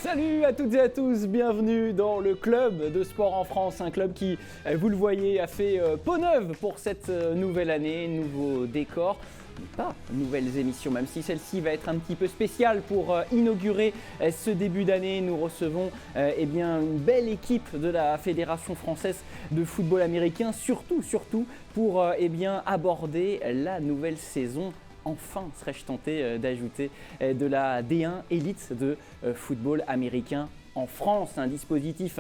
Salut à toutes et à tous, bienvenue dans le club de sport en France, un club qui, vous le voyez, a fait peau neuve pour cette nouvelle année, nouveau décor. Pas nouvelles émissions, même si celle-ci va être un petit peu spéciale pour inaugurer ce début d'année. Nous recevons une belle équipe de la Fédération française de football américain, surtout pour aborder la nouvelle saison. Enfin, serais-je tenté d'ajouter de la D1 élite de football américain en France, un dispositif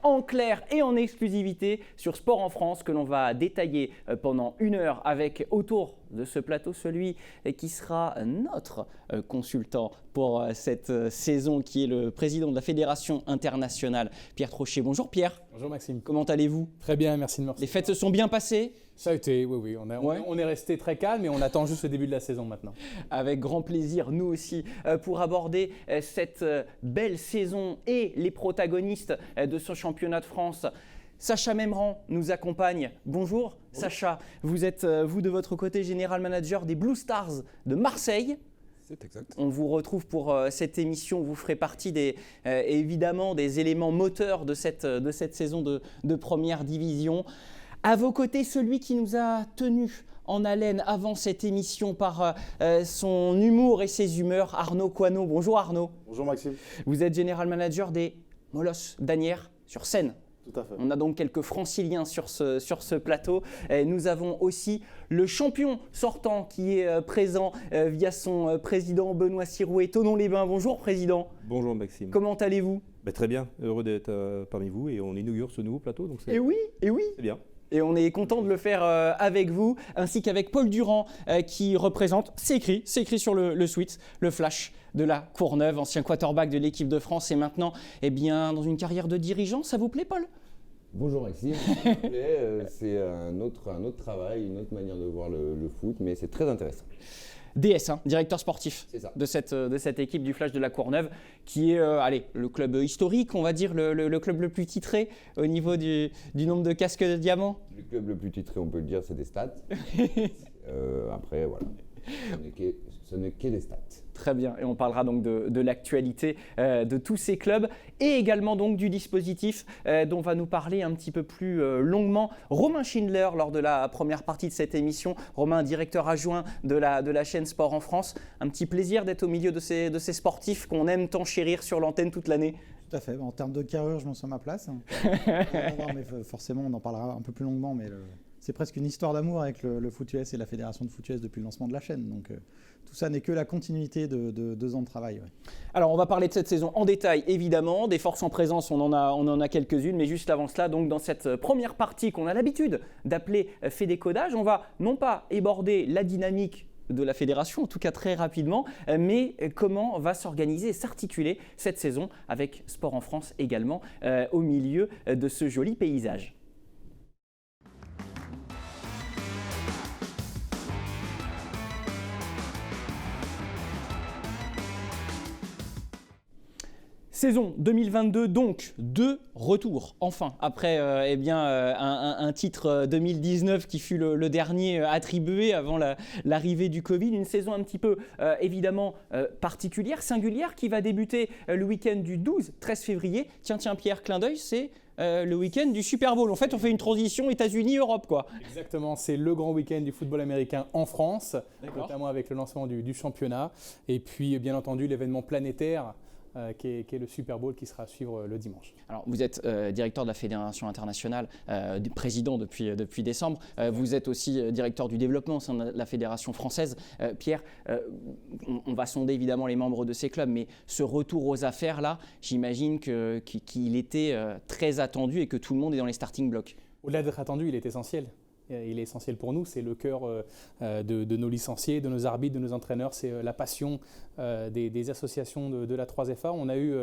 en clair et en exclusivité sur Sport en France que l'on va détailler pendant 1 heure avec autour de ce plateau celui qui sera notre consultant pour cette saison, qui est le président de la Fédération internationale, Pierre Trochet. Bonjour Pierre. Bonjour Maxime. Comment allez-vous? Très bien, merci de me recevoir. Les fêtes se sont bien passées? Ça a été, oui. On est resté très calme et on attend juste le début de la saison maintenant. Avec grand plaisir, nous aussi, pour aborder cette belle saison et les protagonistes de ce championnat de France. Sacha Memran nous accompagne. Bonjour Sacha, vous êtes, vous de votre côté, général manager des Blue Stars de Marseille. C'est exact. On vous retrouve pour cette émission. Vous ferez partie évidemment des éléments moteurs de cette saison de première division. À vos côtés, celui qui nous a tenus en haleine avant cette émission par son humour et ses humeurs, Arnaud Coineau. Bonjour Arnaud. Bonjour Maxime. Vous êtes général manager des Molosses d'Asnières sur Seine. Tout à fait. On a donc quelques franciliens sur ce plateau. Et nous avons aussi le champion sortant qui est présent via son président Benoît Sirouet, Thonon-les-Bains. Bonjour président. Bonjour Maxime. Comment allez-vous? Très bien, heureux d'être parmi vous et on inaugure ce nouveau plateau. Donc Et oui. C'est bien. Et on est content de le faire avec vous, ainsi qu'avec Paul Durand qui représente, c'est écrit sur le sweat, le flash de la Courneuve, ancien quarterback de l'équipe de France et maintenant dans une carrière de dirigeant. Ça vous plaît Paul? Bonjour Maxime, c'est un autre travail, une autre manière de voir le foot, mais c'est très intéressant. DS, directeur sportif de cette équipe du Flash de la Courneuve, qui est le club historique, on va dire, le club le plus titré au niveau du nombre de casques de diamants. Le club le plus titré, on peut le dire, c'est des stats. Après, voilà, ce n'est que des stats. Très bien, et on parlera donc de l'actualité de tous ces clubs et également donc du dispositif dont va nous parler un petit peu plus longuement Romain Schindler lors de la première partie de cette émission. Romain, directeur adjoint de la chaîne Sport en France. Un petit plaisir d'être au milieu de ces sportifs qu'on aime tant chérir sur l'antenne toute l'année. Tout à fait. En termes de carrure, je m'en sens à ma place. non, mais forcément, on en parlera un peu plus longuement, mais c'est presque une histoire d'amour avec le foot US et la fédération de foot US depuis le lancement de la chaîne. Donc tout ça n'est que la continuité de 2 ans de travail. Ouais. Alors on va parler de cette saison en détail évidemment, des forces en présence, on en a quelques-unes, mais juste avant cela, donc dans cette première partie qu'on a l'habitude d'appeler Fédécodage, on va non pas éborder la dynamique de la fédération, en tout cas très rapidement, mais comment va s'organiser et s'articuler cette saison avec Sport en France également au milieu de ce joli paysage. Saison 2022, donc de retour, enfin, après un titre 2019 qui fut le dernier attribué avant l'arrivée du Covid. Une saison un petit peu évidemment particulière, singulière, qui va débuter le week-end du 12-13 février. Tiens Pierre, clin d'œil, c'est le week-end du Super Bowl. En fait, on fait une transition États-Unis-Europe, quoi. Exactement, c'est le grand week-end du football américain en France, notamment avec le lancement du championnat. Et puis, bien entendu, l'événement planétaire qui est le Super Bowl qui sera à suivre le dimanche. Alors, vous êtes directeur de la Fédération internationale, président depuis décembre. Vous êtes aussi directeur du développement au sein de la Fédération française. Pierre, on va sonder évidemment les membres de ces clubs, mais ce retour aux affaires là, j'imagine qu'il était très attendu et que tout le monde est dans les starting blocks. Au-delà d'être attendu, il est essentiel. Il est essentiel pour nous, c'est le cœur de nos licenciés, de nos arbitres, de nos entraîneurs, c'est la passion des associations de la 3FA. On a eu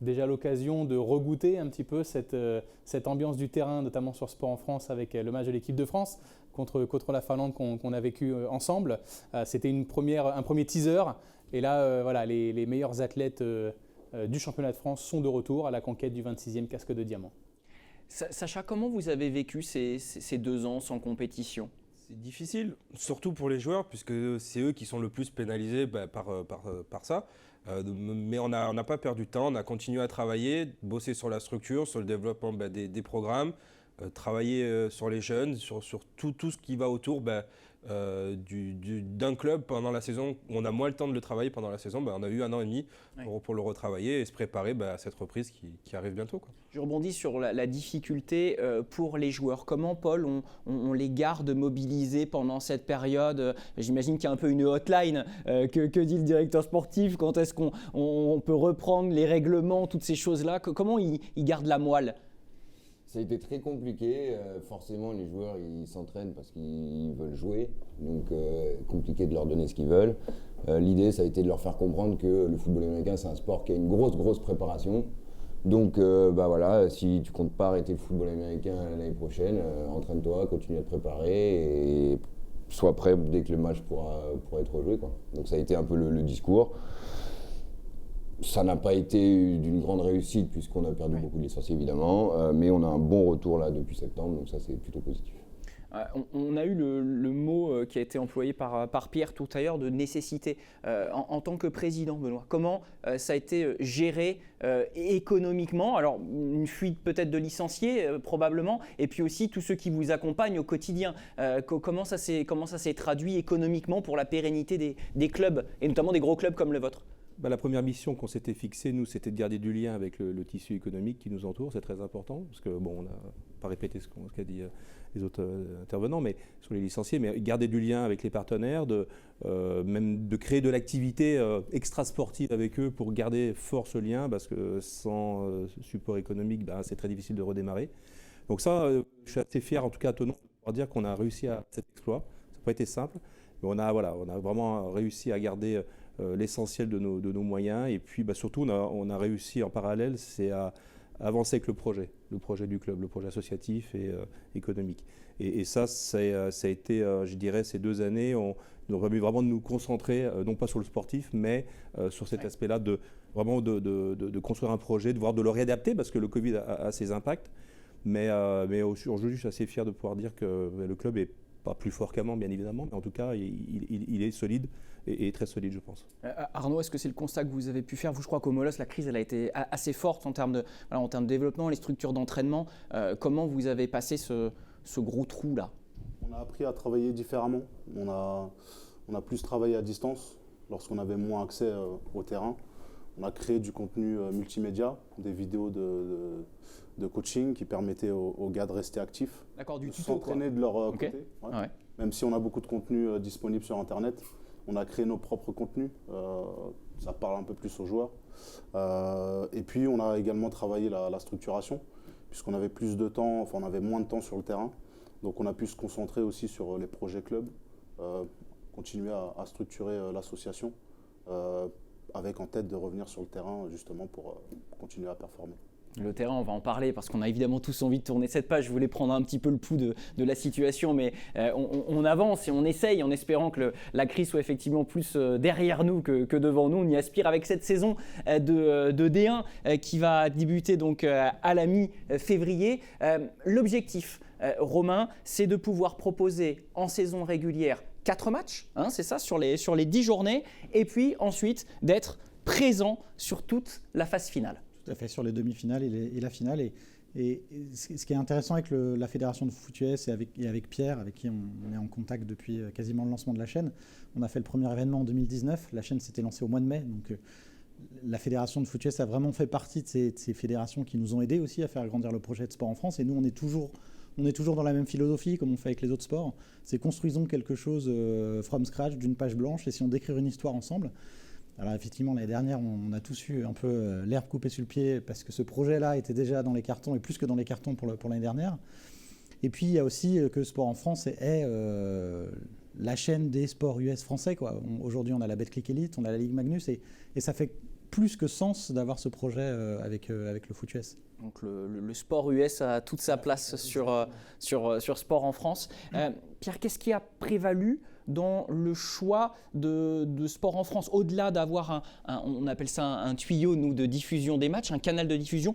déjà l'occasion de regoûter un petit peu cette ambiance du terrain, notamment sur Sport en France avec le match de l'équipe de France contre la Finlande qu'on a vécu ensemble. C'était un premier teaser et là, les meilleurs athlètes du championnat de France sont de retour à la conquête du 26e casque de diamant. Sacha, comment vous avez vécu ces 2 ans sans compétition ? C'est difficile, surtout pour les joueurs, puisque c'est eux qui sont le plus pénalisés par ça. Mais on n'a pas perdu de temps, on a continué à travailler, bosser sur la structure, sur le développement des programmes, travailler sur les jeunes, sur tout ce qui va autour d'un club pendant la saison. On a moins le temps de le travailler pendant la saison, on a eu 1 an et demi pour le retravailler et se préparer à cette reprise qui arrive bientôt, quoi. Je rebondis sur la difficulté pour les joueurs. Comment, Paul, on les garde mobilisés pendant cette période? J'imagine qu'il y a un peu une hotline. Que dit le directeur sportif? Quand est-ce qu'on peut reprendre les règlements, toutes ces choses-là? Comment ils gardent la moelle? Ça a été très compliqué. Forcément, les joueurs, ils s'entraînent parce qu'ils veulent jouer. Donc, compliqué de leur donner ce qu'ils veulent. L'idée, ça a été de leur faire comprendre que le football américain, c'est un sport qui a une grosse préparation. Donc, voilà, si tu comptes pas arrêter le football américain l'année prochaine, entraîne-toi, continue à te préparer et sois prêt dès que le match pourra être joué, quoi. Donc, ça a été un peu le discours. Ça n'a pas été d'une grande réussite puisqu'on a perdu beaucoup de licenciés évidemment, mais on a un bon retour là depuis septembre, donc ça c'est plutôt positif. On a eu le mot qui a été employé par Pierre tout à l'heure de nécessité. En tant que président, Benoît, comment ça a été géré économiquement? Alors, une fuite peut-être de licenciés, probablement, et puis aussi tous ceux qui vous accompagnent au quotidien. Comment ça s'est traduit économiquement pour la pérennité des clubs, et notamment des gros clubs comme le vôtre? La première mission qu'on s'était fixée, nous, c'était de garder du lien avec le tissu économique qui nous entoure. C'est très important, parce que, on n'a pas répété ce qu'a dit les autres intervenants, mais sur les licenciés, mais garder du lien avec les partenaires, même de créer de l'activité extra-sportive avec eux pour garder fort ce lien, parce que sans support économique, c'est très difficile de redémarrer. Donc ça, je suis assez fier, en tout cas à ton nom, de pouvoir dire qu'on a réussi à cet exploit. Ça n'a pas été simple, mais on a vraiment réussi à garder l'essentiel de nos moyens, et puis surtout on a réussi en parallèle, c'est à avancer avec le projet du club, le projet associatif et économique. Et ça a été, je dirais, ces 2 années, on nous a permis vraiment de nous concentrer, non pas sur le sportif, mais sur cet aspect-là, de construire un projet, de le réadapter, parce que le Covid a ses impacts, mais aujourd'hui je suis assez fier de pouvoir dire que le club est pas plus fort qu'avant, bien évidemment, mais en tout cas, il est solide et très solide, je pense. Arnaud, est-ce que c'est le constat que vous avez pu faire? Vous, je crois qu'au Molos, la crise elle a été assez forte en termes de développement, les structures d'entraînement. Comment vous avez passé ce gros trou-là? On a appris à travailler différemment. On a plus travaillé à distance lorsqu'on avait moins accès au terrain. On a créé du contenu multimédia, des vidéos de coaching qui permettaient aux gars de rester actifs, D'accord, du de tuto, s'entraîner de leur côté. Ouais. Ouais. Même si on a beaucoup de contenu disponible sur Internet, on a créé nos propres contenus. Ça parle un peu plus aux joueurs. Et puis, on a également travaillé la structuration, puisqu'on avait plus de temps, enfin, on avait moins de temps sur le terrain. Donc, on a pu se concentrer aussi sur les projets clubs, continuer à structurer l'association, avec en tête de revenir sur le terrain, justement, pour continuer à performer. Le terrain, on va en parler parce qu'on a évidemment tous envie de tourner cette page. Je voulais prendre un petit peu le pouls de la situation, mais on avance et on essaye en espérant que la crise soit effectivement plus derrière nous que devant nous. On y aspire avec cette saison de D1 qui va débuter donc à la mi-février. L'objectif, Romain, c'est de pouvoir proposer en saison régulière 4 matchs, c'est ça, sur les 10 journées, et puis ensuite d'être présent sur toute la phase finale. Tout à fait, sur les demi-finales et la finale. Et ce qui est intéressant avec la Fédération de Foot US et avec Pierre, avec qui on est en contact depuis quasiment le lancement de la chaîne, on a fait le premier événement en 2019. La chaîne s'était lancée au mois de mai. Donc la Fédération de Foot US a vraiment fait partie de ces fédérations qui nous ont aidés aussi à faire grandir le projet de sport en France. Et nous, on est toujours dans la même philosophie, comme on fait avec les autres sports. C'est construisons quelque chose from scratch, d'une page blanche, et si on d'écrire une histoire ensemble. Alors effectivement, l'année dernière, on a tous eu un peu l'herbe coupée sur le pied parce que ce projet-là était déjà dans les cartons et plus que dans les cartons pour l'année dernière. Et puis, il y a aussi que Sport en France est la chaîne des sports US français, quoi. Aujourd'hui, on a la Betclic Elite, on a la Ligue Magnus et ça fait plus que sens d'avoir ce projet avec le foot US. Donc le sport US a toute sa place sur Sport en France. Pierre, qu'est-ce qui a prévalu dans le choix de Sport en France, au-delà d'avoir on appelle ça un tuyau, nous, de diffusion des matchs, un canal de diffusion,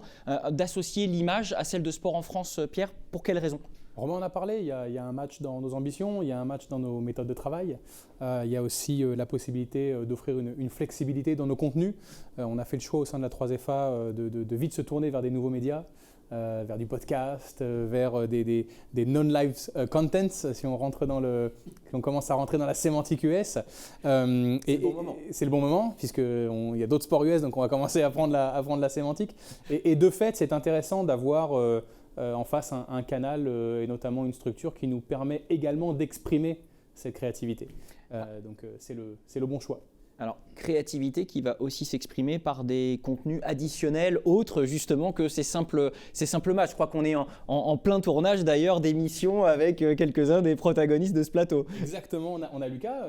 d'associer l'image à celle de Sport en France, Pierre, pour quelles raisons? Romain en a parlé, il y a un match dans nos ambitions, il y a un match dans nos méthodes de travail. Il y a aussi la possibilité d'offrir une flexibilité dans nos contenus. On a fait le choix au sein de la 3FA de vite se tourner vers des nouveaux médias, vers du podcast, vers des non-live contents, si on commence à rentrer dans la sémantique US. C'est le bon moment. C'est le bon moment, puisqu'il y a d'autres sports US, donc on va commencer à prendre la sémantique. Et de fait, c'est intéressant d'avoir en face un canal et notamment une structure qui nous permet également d'exprimer cette créativité. Donc c'est le bon choix. Alors, créativité qui va aussi s'exprimer par des contenus additionnels, autres justement que ces simples matchs. Je crois qu'on est en plein tournage d'ailleurs d'émissions avec quelques-uns des protagonistes de ce plateau. Exactement, on a Lucas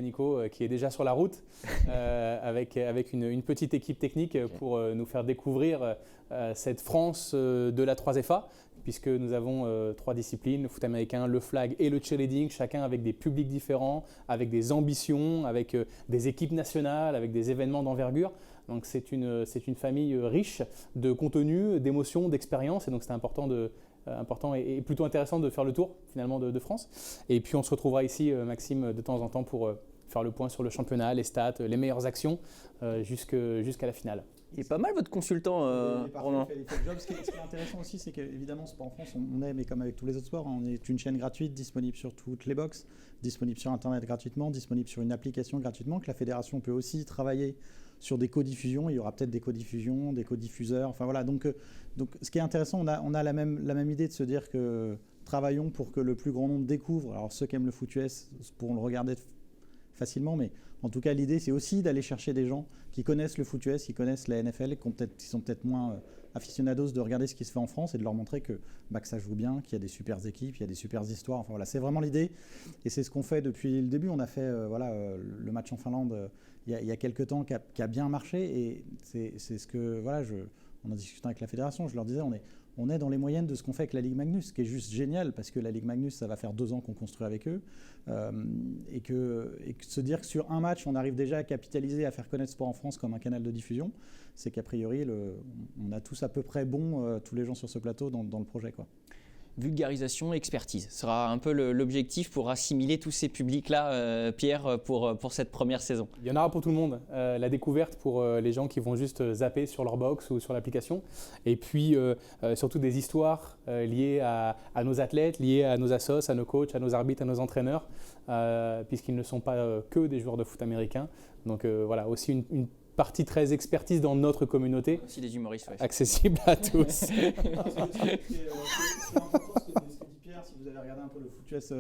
Nico qui est déjà sur la route avec une petite équipe technique pour nous faire découvrir cette France de la 3FA. Puisque nous avons 3 disciplines, le foot américain, le flag et le cheerleading, chacun avec des publics différents, avec des ambitions, avec des équipes nationales, avec des événements d'envergure. Donc c'est une famille riche de contenu, d'émotions, d'expériences, et donc c'est important et plutôt intéressant de faire le tour finalement de France. Et puis on se retrouvera ici, Maxime, de temps en temps pour faire le point sur le championnat, les stats, les meilleures actions jusqu'à la finale. Il est pas mal votre consultant, Romain. Il fait le job. Ce qui est intéressant aussi, c'est qu'évidemment, Sport en France, on est, mais comme avec tous les autres sports, on est une chaîne gratuite, disponible sur toutes les box, disponible sur Internet gratuitement, disponible sur une application gratuitement, que la fédération peut aussi travailler sur des codiffusions. Il y aura peut-être des codiffusions, des codiffuseurs. Enfin voilà. Donc, ce qui est intéressant, on a la même idée de se dire que travaillons pour que le plus grand nombre découvre. Alors ceux qui aiment le foot US pourront le regarder facilement, mais en tout cas, l'idée, c'est aussi d'aller chercher des gens qui connaissent le foot US, qui connaissent la NFL, qui sont peut-être moins aficionados de regarder ce qui se fait en France et de leur montrer que ça joue bien, qu'il y a des super équipes, il y a des super histoires. Enfin voilà, c'est vraiment l'idée. Et c'est ce qu'on fait depuis le début. On a fait le match en Finlande il y a quelques temps qui a bien marché. Et c'est ce que, on en discutant avec la fédération, je leur disais, on est dans les moyennes de ce qu'on fait avec la Ligue Magnus, ce qui est juste génial parce que la Ligue Magnus, ça va faire 2 ans qu'on construit avec eux. Et que se dire que sur un match, on arrive déjà à capitaliser, à faire connaître Sport en France comme un canal de diffusion, c'est qu'a priori, on a tous à peu près tous les gens sur ce plateau dans le projet, quoi. Vulgarisation, expertise sera un peu l'objectif pour assimiler tous ces publics-là, Pierre, pour cette première saison. Il y en aura pour tout le monde. La découverte pour les gens qui vont juste zapper sur leur box ou sur l'application. Et puis surtout des histoires liées à nos athlètes, liées à nos assos, à nos coachs, à nos arbitres, à nos entraîneurs, puisqu'ils ne sont pas que des joueurs de foot américains. Donc voilà, aussi une partie très expertise dans notre communauté. Aussi des humoristes, ouais. Accessible à tous. C'est important ce que dit Pierre, si vous avez regardé un peu le foot US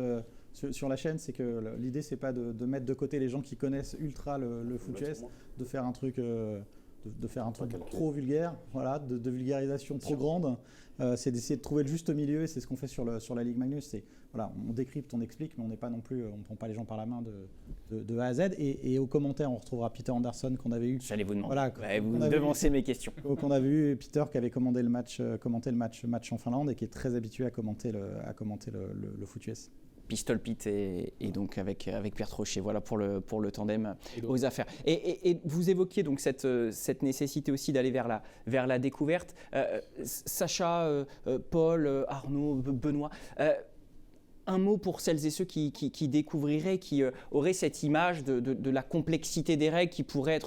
sur la chaîne, c'est que l'idée, c'est pas de mettre de côté les gens qui connaissent ultra le foot US, de faire un truc trop vulgaire, voilà, de vulgarisation trop grande. C'est d'essayer de trouver le juste milieu, et c'est ce qu'on fait sur la Ligue Magnus. C'est, voilà, on décrypte, on explique, mais on n'est pas non plus, on ne prend pas les gens par la main de A à Z. Et aux commentaires, on retrouvera Peter Anderson qu'on avait eu. J'allais vous demander. Voilà, vous devancez mes questions. Qu'on avait eu Peter qui avait commenté le match en Finlande et qui est très habitué à commenter le foot US. Pistol Pete et donc avec Pierre Trochet, voilà pour le tandem aux affaires. Et vous évoquiez donc cette nécessité aussi d'aller vers la découverte. Sacha, Paul, Arnaud, Benoît, un mot pour celles et ceux qui découvriraient, qui auraient cette image de la complexité des règles qui pourrait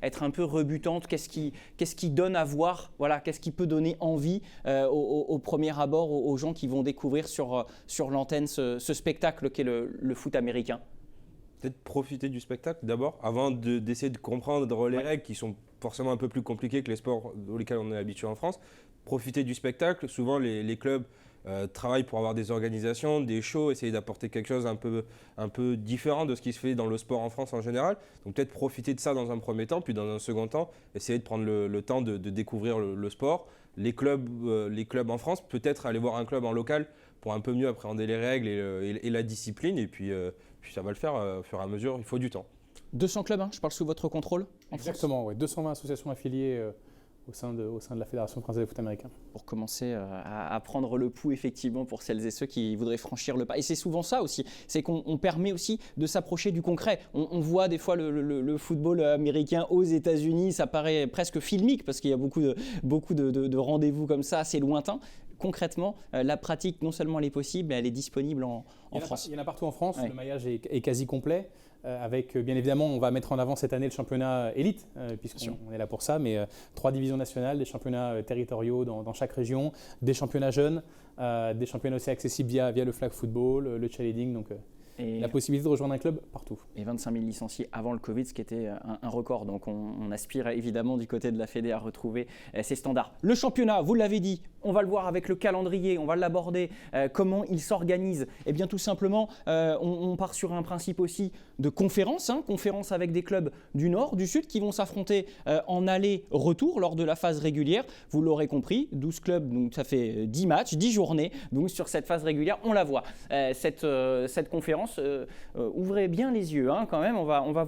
être un peu rebutante. Qu'est-ce qui donne à voir, voilà, qu'est-ce qui peut donner envie au premier abord aux gens qui vont découvrir sur l'antenne ce spectacle qu'est le foot américain? Peut-être profiter du spectacle d'abord, avant d'essayer de comprendre les règles qui sont forcément un peu plus compliquées que les sports auxquels on est habitué en France. Profiter du spectacle, souvent les clubs travaillent pour avoir des organisations, des shows, essayer d'apporter quelque chose un peu différent de ce qui se fait dans le sport en France en général. Donc peut-être profiter de ça dans un premier temps, puis dans un second temps, essayer de prendre le temps de découvrir le sport. Les clubs en France, peut-être aller voir un club en local pour un peu mieux appréhender les règles et la discipline. Et puis ça va le faire au fur et à mesure, il faut du temps. 200 clubs, hein, je parle sous votre contrôle en Exactement, oui, 220 associations affiliées au sein de la Fédération française de foot américain. Pour commencer à prendre le pouls effectivement pour celles et ceux qui voudraient franchir le pas. Et c'est souvent ça aussi, c'est qu'on permet aussi de s'approcher du concret. On voit des fois le football américain aux États-Unis, ça paraît presque filmique parce qu'il y a beaucoup de rendez-vous comme ça, assez lointains. concrètement, la pratique, non seulement elle est possible, mais elle est disponible en France. Il y en a partout en France, Ouais. le maillage est quasi complet. Avec, bien évidemment, on va mettre en avant cette année le championnat élite, puisqu'on est là pour ça, mais 3 divisions nationales, des championnats territoriaux dans chaque région, des championnats jeunes, des championnats aussi accessibles via le flag football, le cheerleading, donc Et, la possibilité de rejoindre un club partout. et 25 000 licenciés avant le Covid, ce qui était un record. Donc on aspire évidemment du côté de la Fédé à retrouver ces standards. Le championnat, vous l'avez dit, on va le voir avec le calendrier, on va l'aborder, comment il s'organise. Eh bien tout simplement, on part sur un principe aussi de conférence, conférence avec des clubs du Nord, du Sud qui vont s'affronter en aller-retour lors de la phase régulière. Vous l'aurez compris, 12 clubs, donc ça fait 10 matchs, 10 journées. Donc sur cette phase régulière, on la voit. Cette conférence, ouvrez bien les yeux quand même, on va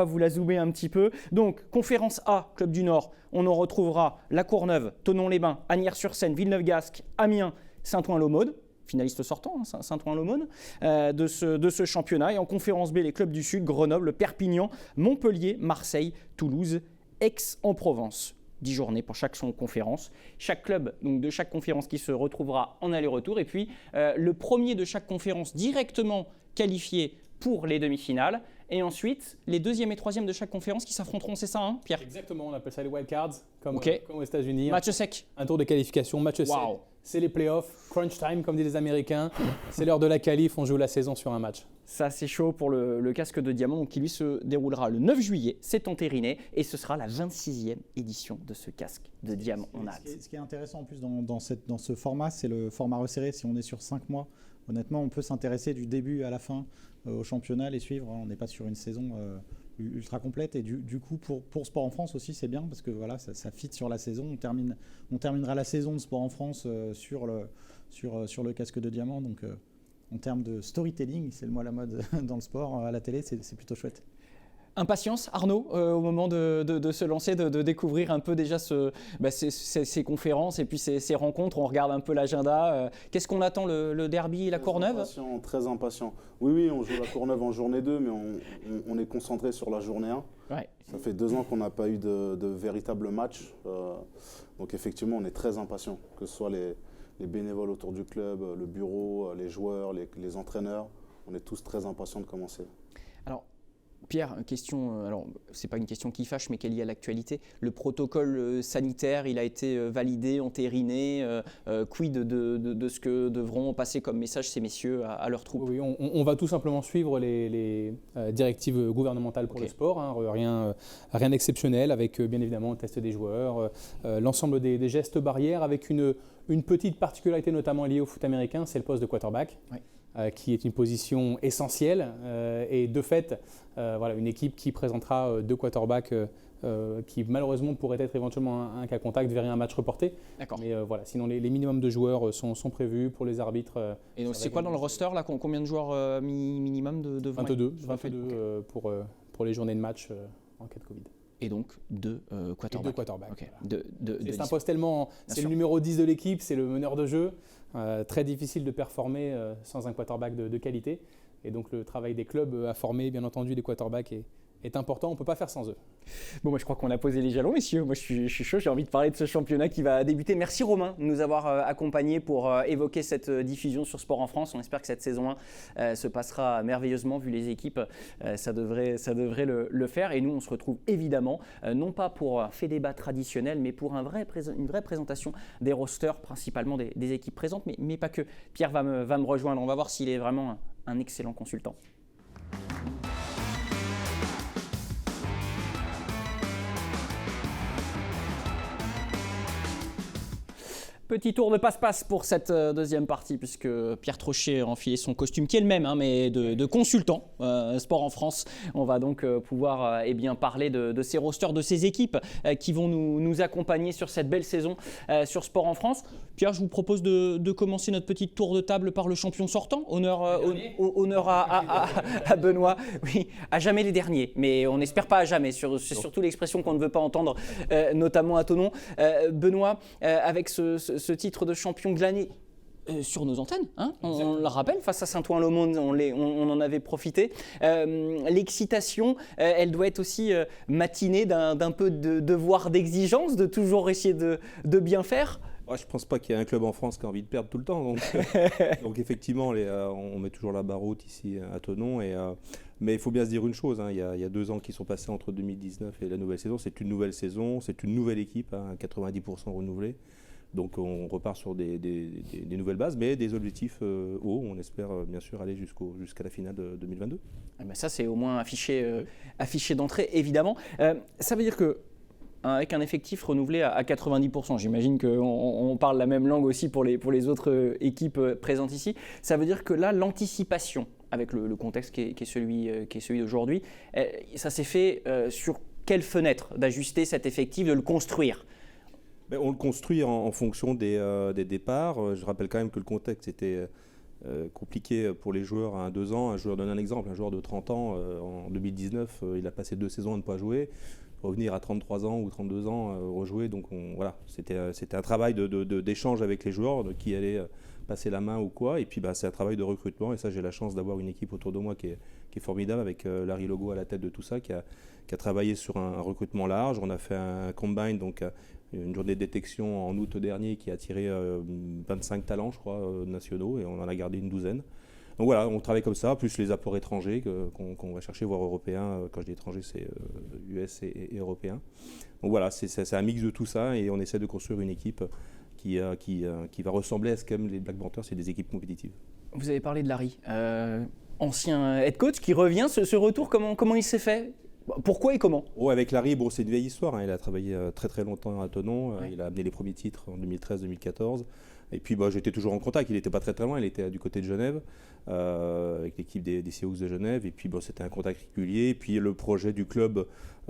vous la zoomer un petit peu. Donc conférence A, club du Nord, on en retrouvera La Courneuve, Thonon-les-Bains, Asnières-sur-Seine, Villeneuve-Gascq, Amiens, Saint-Ouen-l'Aumône, finaliste sortant, Saint-Ouen-l'Aumône, de ce championnat. Et en conférence B, les clubs du Sud, Grenoble, Perpignan, Montpellier, Marseille, Toulouse, Aix-en-Provence. 10 journées pour chaque conférence. Chaque club donc, de chaque conférence qui se retrouvera en aller-retour. Et puis le premier de chaque conférence directement qualifié pour les demi-finales. Et ensuite, les deuxième et troisième de chaque conférence qui s'affronteront, c'est ça, Pierre? Exactement, on appelle ça les wildcards, comme Ok. aux États-Unis. Match sec. Un tour de qualification, match sec. Waouh. C'est les playoffs, crunch time, comme disent les Américains. C'est l'heure de la qualif, on joue la saison sur un match. Ça, c'est chaud pour le casque de diamant, donc qui lui se déroulera le 9 juillet. C'est entériné et ce sera la 26e édition de ce casque de diamant. On a hâte. Ce qui est intéressant en plus dans ce format, c'est le format resserré. Si on est sur 5 mois, honnêtement, on peut s'intéresser du début à la fin au championnat, les suivre. On n'est pas sur une saison ultra complète. Et du coup, pour Sport en France aussi, c'est bien parce que voilà, ça fit sur la saison. On terminera la saison de Sport en France sur le casque de diamant. Donc, en termes de storytelling, c'est le mot à la mode dans le sport, à la télé, c'est plutôt chouette. Impatience, Arnaud, au moment de se lancer, de découvrir un peu déjà ces conférences et puis ces rencontres. On regarde un peu l'agenda. Qu'est-ce qu'on attend, le derby, la Courneuve? Très impatient. Oui, on joue la Courneuve en journée 2, mais on est concentré sur la journée 1. Ouais. Ça fait 2 ans qu'on n'a pas eu de véritable match. Donc effectivement, on est très impatient, que ce soit les bénévoles autour du club, le bureau, les joueurs, les entraîneurs. On est tous très impatients de commencer. Alors, Pierre, question, alors c'est pas une question qui fâche, mais qui est liée à l'actualité. Le protocole sanitaire, il a été validé, entériné. Quid de ce que devront passer comme message ces messieurs à leurs troupes? Oui, on va tout simplement suivre les directives gouvernementales pour le sport, rien d'exceptionnel, avec bien évidemment le test des joueurs, l'ensemble des gestes barrières, avec une petite particularité notamment liée au foot américain, c'est le poste de quarterback. Oui. Qui est une position essentielle et de fait, une équipe qui présentera 2 quarterbacks qui malheureusement pourraient être éventuellement un cas contact verrait un match reporté. D'accord. Mais sinon les minimums de joueurs sont prévus pour les arbitres. Et donc c'est quoi dans le roster là, combien de joueurs minimum de 22 pour les journées de match en cas de Covid. Et donc 2 quarterbacks. 2 quarterbacks. Okay. Voilà. C'est un poste tellement. C'est le numéro 10 de l'équipe, c'est le meneur de jeu. Très difficile de performer sans un quarterback de qualité. Et donc le travail des clubs à former, bien entendu, des quarterbacks est important. On ne peut pas faire sans eux. Bon, moi je crois qu'on a posé les jalons, messieurs. Moi je suis chaud, j'ai envie de parler de ce championnat qui va débuter. Merci Romain de nous avoir accompagnés pour évoquer cette diffusion sur Sport en France. On espère que cette saison 1 se passera merveilleusement vu les équipes. Ça devrait le faire. Et nous, on se retrouve évidemment, non pas pour un fait débat traditionnel, mais pour une vraie présentation des rosters, principalement des équipes présentes, mais pas que. Pierre va me rejoindre. On va voir s'il est vraiment un excellent consultant. Petit tour de passe-passe pour cette deuxième partie, puisque Pierre Trochet a enfilé son costume qui est le même, mais de consultant Sport en France. On va donc pouvoir parler de ces rosters, de ces équipes qui vont nous accompagner sur cette belle saison sur Sport en France. Pierre, je vous propose de commencer notre petit tour de table par le champion sortant. Honneur à Benoît. Oui, à jamais les derniers, mais on n'espère pas à jamais. C'est surtout l'expression qu'on ne veut pas entendre, notamment à Thonon. Benoît, avec ce titre de champion glané sur nos antennes, on le rappelle, face à Saint-Ouen-l'Aumône, on en avait profité. L'excitation, elle doit être aussi matinée d'un peu de devoir d'exigence, de toujours essayer de bien faire. Je ne pense pas qu'il y ait un club en France qui a envie de perdre tout le temps. Donc effectivement, on met toujours la barre haute ici à Thonon. Mais il faut bien se dire une chose, il y a 2 ans qui sont passés entre 2019 et la nouvelle saison. C'est une nouvelle saison, c'est une nouvelle équipe, 90% renouvelée. Donc on repart sur des nouvelles bases, mais des objectifs hauts. On espère bien sûr aller jusqu'à la finale de 2022. Ça, c'est au moins affiché d'entrée, évidemment. Ça veut dire que avec un effectif renouvelé à 90%, j'imagine qu'on parle la même langue aussi pour les autres équipes présentes ici. Ça veut dire que là, l'anticipation, avec le contexte qui est celui d'aujourd'hui, ça s'est fait sur quelle fenêtre d'ajuster cet effectif, de le construire? On le construit en fonction des départs. Je rappelle quand même que le contexte était compliqué pour les joueurs à 2 ans. Je donne un exemple, un joueur de 30 ans, en 2019, il a passé 2 saisons à ne pas jouer. Revenir à 33 ans ou 32 ans, rejouer. Donc c'était un travail d'échange avec les joueurs, de qui allait passer la main ou quoi. Et puis c'est un travail de recrutement. Et ça, j'ai la chance d'avoir une équipe autour de moi qui est formidable, avec Larry Logo à la tête de tout ça, qui a travaillé sur un recrutement large. On a fait un combine, donc une journée de détection en août dernier qui a attiré 25 talents, je crois, nationaux, et on en a gardé une 12aine. Donc voilà, on travaille comme ça, plus les apports étrangers qu'on va chercher, voire européens. Quand je dis étrangers, c'est US et européens. Donc voilà, c'est un mix de tout ça, et on essaie de construire une équipe qui va ressembler à ce qu'aiment les Black Panthers, c'est des équipes compétitives. Vous avez parlé de Larry, ancien head coach qui revient. Ce retour, comment il s'est fait? Pourquoi et comment? Avec Larry, c'est une vieille histoire. Il a travaillé très très longtemps à Thonon. Ouais. Il a amené les premiers titres en 2013-2014. Et puis j'étais toujours en contact. Il n'était pas très très loin. Il était du côté de Genève, avec l'équipe des Seahawks de Genève. Et puis c'était un contact régulier. Et puis le projet du club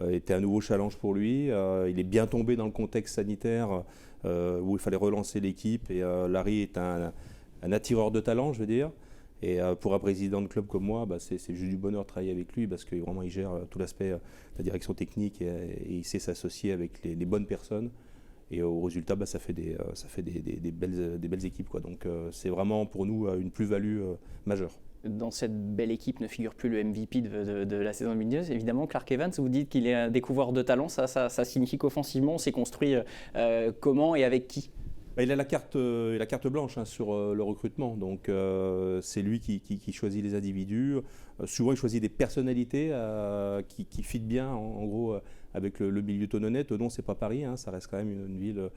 était un nouveau challenge pour lui. Il est bien tombé dans le contexte sanitaire où il fallait relancer l'équipe. Et Larry est un attireur de talent, je veux dire. Et pour un président de club comme moi, c'est juste du bonheur de travailler avec lui, parce que vraiment il gère tout l'aspect de la direction technique, et il sait s'associer avec les bonnes personnes. Et au résultat, ça fait des belles équipes, quoi. Donc c'est vraiment pour nous une plus-value majeure. Dans cette belle équipe ne figure plus le MVP de la saison 2012. Évidemment, Clark Evans, vous dites qu'il est un découvreur de talent. Ça signifie qu'offensivement, on s'est construit comment et avec qui? Il a la carte blanche sur le recrutement, donc c'est lui qui choisit les individus. Souvent, il choisit des personnalités qui fit bien, en gros, avec le milieu thononnais. Thonon, c'est pas Paris, ça reste quand même une ville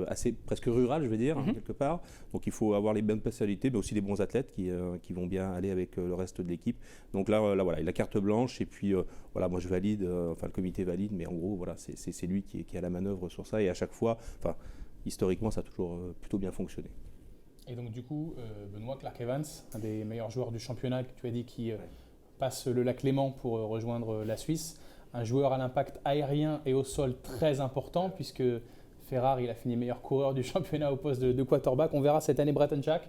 assez presque rurale, je veux dire, quelque part. Donc, il faut avoir les bonnes personnalités, mais aussi des bons athlètes qui vont bien aller avec le reste de l'équipe. Donc là, voilà, il a carte blanche, et puis moi je valide, le comité valide, mais en gros, voilà, c'est lui qui a la manœuvre sur ça, et à chaque fois, historiquement, ça a toujours plutôt bien fonctionné. Et donc du coup, Benoît, Clark Evans, un des meilleurs joueurs du championnat, que tu as dit, qui passe le lac Léman pour rejoindre la Suisse, un joueur à l'impact aérien et au sol très important, puisque Ferrari, il a fini meilleur coureur du championnat au poste de quarterback. On verra cette année Bretton Jack,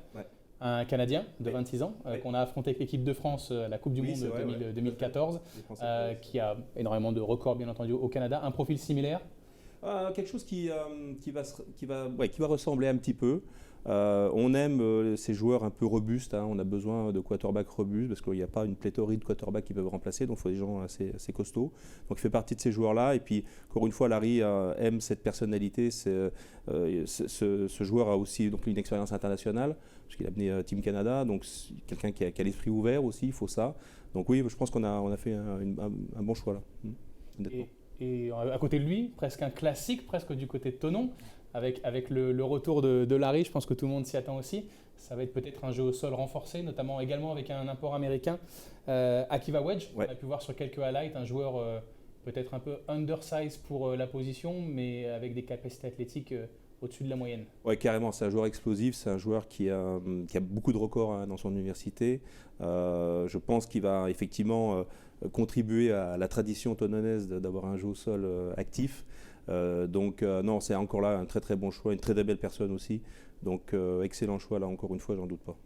un Canadien de 26 ans, qu'on a affronté avec l'équipe de France à la Coupe du Monde 2014, qui a énormément de records, bien entendu, au Canada. Un profil similaire. Quelque chose qui va ressembler un petit peu. On aime ces joueurs un peu robustes. On a besoin de quarterbacks robustes, parce qu'il n'y a pas une pléthorie de quarterbacks qui peuvent remplacer. Donc il faut des gens assez costauds. Donc il fait partie de ces joueurs-là. Et puis encore une fois, Larry aime cette personnalité. Ce joueur a aussi donc une expérience internationale, parce qu'il a amené Team Canada. Donc quelqu'un qui a l'esprit ouvert aussi. Il faut ça. Donc oui, je pense qu'on a fait un bon choix là. Honnêtement. Et à côté de lui, presque un classique, presque du côté de Thonon, avec le retour de Larry, je pense que tout le monde s'y attend aussi. Ça va être peut-être un jeu au sol renforcé, notamment également avec un import américain, Akiva Wedge. On a pu voir sur quelques highlights, un joueur peut-être un peu undersized pour la position, mais avec des capacités athlétiques au-dessus de la moyenne. Oui, carrément, c'est un joueur explosif, c'est un joueur qui a beaucoup de records dans son université. Je pense qu'il va effectivement contribuer à la tradition thononnaise d'avoir un jeu au sol actif. Non, c'est encore là un très très bon choix, une très très belle personne aussi. Donc excellent choix là, encore une fois, j'en doute pas.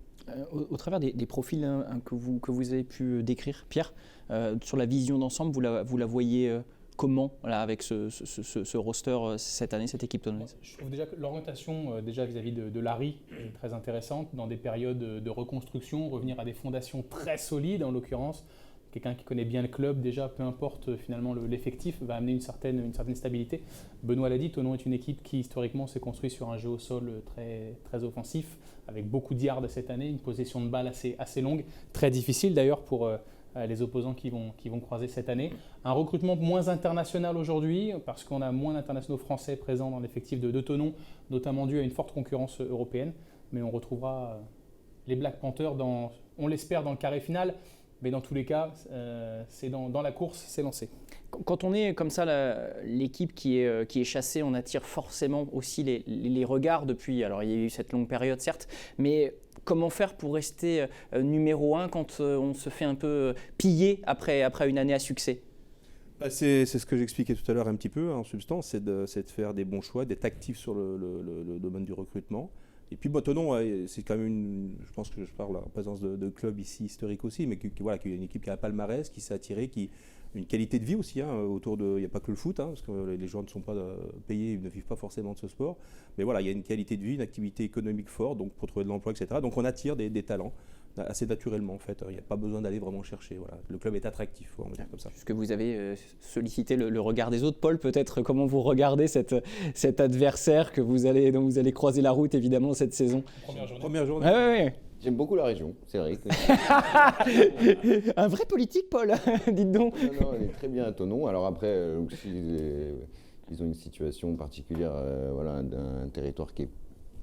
Au travers des profils que vous avez pu décrire, Pierre, sur la vision d'ensemble, vous la voyez comment avec ce roster cette année, cette équipe thononnaise? Je trouve déjà que l'orientation vis-à-vis de Larry est très intéressante dans des périodes de reconstruction, revenir à des fondations très solides, en l'occurrence quelqu'un qui connaît bien le club, déjà, peu importe finalement l'effectif, va amener une certaine stabilité. Benoît l'a dit, Thonon est une équipe qui historiquement s'est construite sur un jeu au sol très, très offensif, avec beaucoup de yards cette année, une possession de balle assez longue, très difficile d'ailleurs pour les opposants qui vont croiser cette année. Un recrutement moins international aujourd'hui, parce qu'on a moins d'internationaux français présents dans l'effectif de Thonon, notamment dû à une forte concurrence européenne. Mais on retrouvera les Black Panthers, on l'espère, dans le carré final. Mais dans tous les cas, c'est dans la course, c'est lancé. Quand on est comme ça, l'équipe qui est chassée, on attire forcément aussi les regards depuis. Alors il y a eu cette longue période certes, mais comment faire pour rester numéro 1 quand on se fait un peu piller après une année à succès ? C'est ce que j'expliquais tout à l'heure un petit peu, en substance, c'est de faire des bons choix, d'être actif sur le domaine du recrutement. Et puis Thonon, c'est quand même je pense que je parle en présence de clubs ici historiques aussi, mais qui est une équipe qui a un palmarès, qui s'est attirée, qui une qualité de vie aussi, autour de, il n'y a pas que le foot, parce que les joueurs ne sont pas payés, ils ne vivent pas forcément de ce sport, mais voilà, il y a une qualité de vie, une activité économique forte, donc pour trouver de l'emploi, etc. Donc on attire des talents assez naturellement en fait, il n'y a pas besoin d'aller vraiment chercher, voilà. Le club est attractif, on va dire comme ça. Puisque vous avez sollicité le regard des autres, Paul, peut-être comment vous regardez cet adversaire dont vous allez croiser la route évidemment cette saison. Première journée. Ouais. J'aime beaucoup la région, c'est vrai. Un vrai politique, Paul, dites donc. Non, elle est très bien à Thonon. Alors après, ils ont une situation particulière, d'un territoire qui est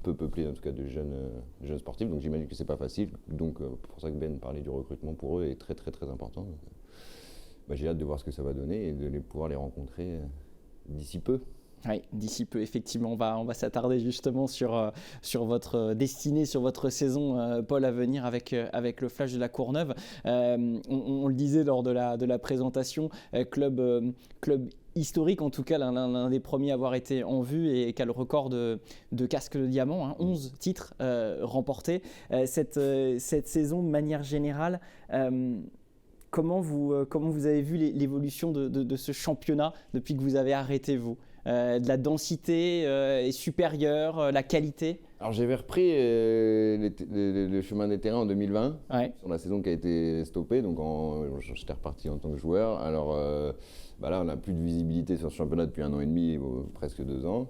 peu peuplé, en tout cas de jeunes sportifs. Donc j'imagine que c'est pas facile. Donc pour ça que Ben parlait du recrutement pour eux est très très très important. Donc, j'ai hâte de voir ce que ça va donner et de pouvoir les rencontrer d'ici peu. Oui, d'ici peu, effectivement, on va s'attarder justement sur votre destinée, sur votre saison, Paul, à venir avec le Flash de la Courneuve. On le disait lors de la présentation, club historique, en tout cas l'un des premiers à avoir été en vue et qui a le record de casque de diamant, 11 titres remportés. Cette saison, de manière générale, comment vous avez vu l'évolution de ce championnat depuis que vous avez arrêté, vous ? De la densité est supérieure, la qualité? Alors j'avais repris le chemin des terrains en 2020, sur la saison qui a été stoppée, donc j'étais reparti en tant que joueur. Alors là on n'a plus de visibilité sur ce championnat depuis 1 an et demi, presque 2 ans.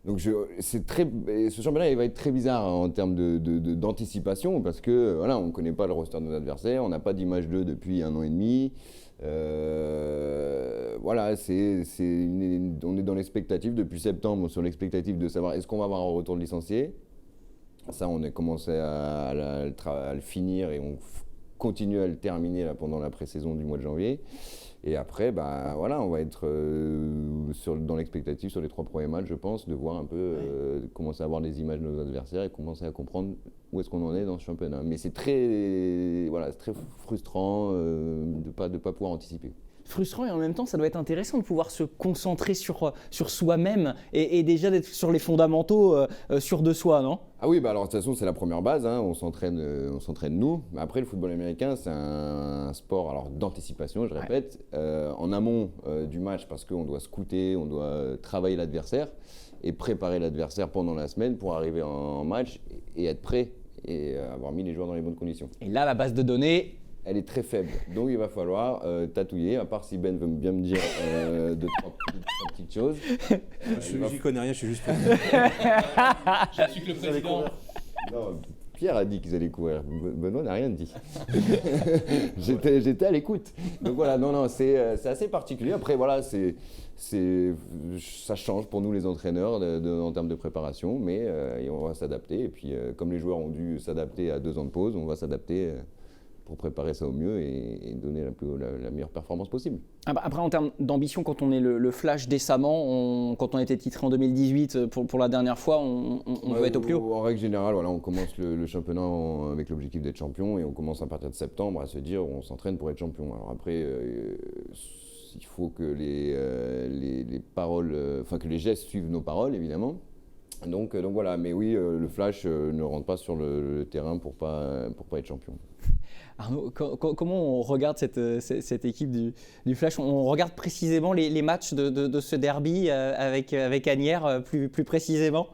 Donc ce championnat il va être très bizarre en termes d'anticipation, parce que on ne connaît pas le roster de nos adversaires, on n'a pas d'image d'eux depuis 1 an et demi. On est dans l'expectative depuis septembre, sur l'expectative de savoir est-ce qu'on va avoir un retour de licencié. Ça, on a commencé à le finir et on continue à le terminer là, pendant la pré-saison du mois de janvier. Et après, on va être dans l'expectative sur les 3 premiers matchs, je pense, de voir un peu, commencer à avoir des images de nos adversaires et commencer à comprendre où est-ce qu'on en est dans ce championnat. Mais c'est très frustrant de pas pouvoir anticiper. Frustrant et en même temps, ça doit être intéressant de pouvoir se concentrer sur soi-même et déjà d'être sur les fondamentaux sûrs de soi, non ? Ah oui, alors de toute façon, c'est la première base, on s'entraîne nous. Mais après, le football américain, c'est un sport d'anticipation, je répète, en amont du match, parce qu'on doit scouter, on doit travailler l'adversaire et préparer l'adversaire pendant la semaine pour arriver en match et être prêt et avoir mis les joueurs dans les bonnes conditions. Et là, la base de données, elle est très faible, donc il va falloir tatouiller, à part si Ben veut bien me dire 2-3 petites choses. J'y connais rien, je suis juste... Je suis que le président. Non, Pierre a dit qu'ils allaient courir, Benoît n'a rien dit. J'étais à l'écoute. Donc voilà, c'est assez particulier. Après ça change pour nous les entraîneurs en termes de préparation, mais on va s'adapter. Et puis comme les joueurs ont dû s'adapter à 2 ans de pause, on va s'adapter pour préparer ça au mieux et donner la meilleure performance possible. Après, en termes d'ambition, quand on est le Flash décemment, quand on était titré en 2018 pour la dernière fois, on veut être au plus haut. En règle générale, on commence le championnat avec l'objectif d'être champion et on commence à partir de septembre à se dire on s'entraîne pour être champion. Alors après, il faut que les paroles, que les gestes suivent nos paroles évidemment. Donc voilà, mais oui, le Flash ne rentre pas sur le terrain pour pas être champion. Arnaud, comment on regarde cette équipe du Flash ? On regarde précisément les matchs de ce derby avec Asnières plus précisément ?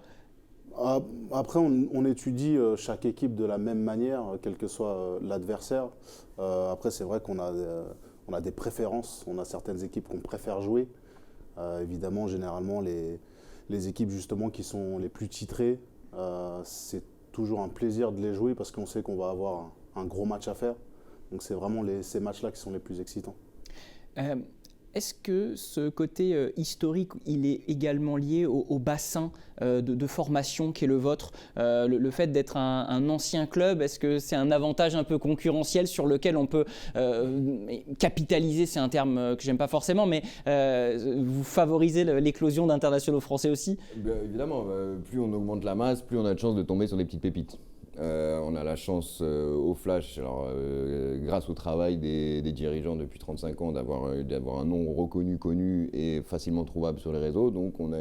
Après, on étudie chaque équipe de la même manière, quel que soit l'adversaire. Après, c'est vrai qu'on a des préférences. On a certaines équipes qu'on préfère jouer. Évidemment, généralement, les équipes justement qui sont les plus titrées, c'est toujours un plaisir de les jouer parce qu'on sait qu'on va avoir un gros match à faire. Donc c'est vraiment ces matchs-là qui sont les plus excitants. Est-ce que ce côté historique, il est également lié au bassin de formation qui est le vôtre, le fait d'être un ancien club, est-ce que c'est un avantage un peu concurrentiel sur lequel on peut capitaliser, c'est un terme que j'aime pas forcément, mais vous favorisez l'éclosion d'internationaux français aussi? Évidemment, plus on augmente la masse, plus on a de chances de tomber sur des petites pépites. On a la chance au Flash, alors, grâce au travail des dirigeants depuis 35 ans, d'avoir un nom reconnu, connu et facilement trouvable sur les réseaux. Donc on a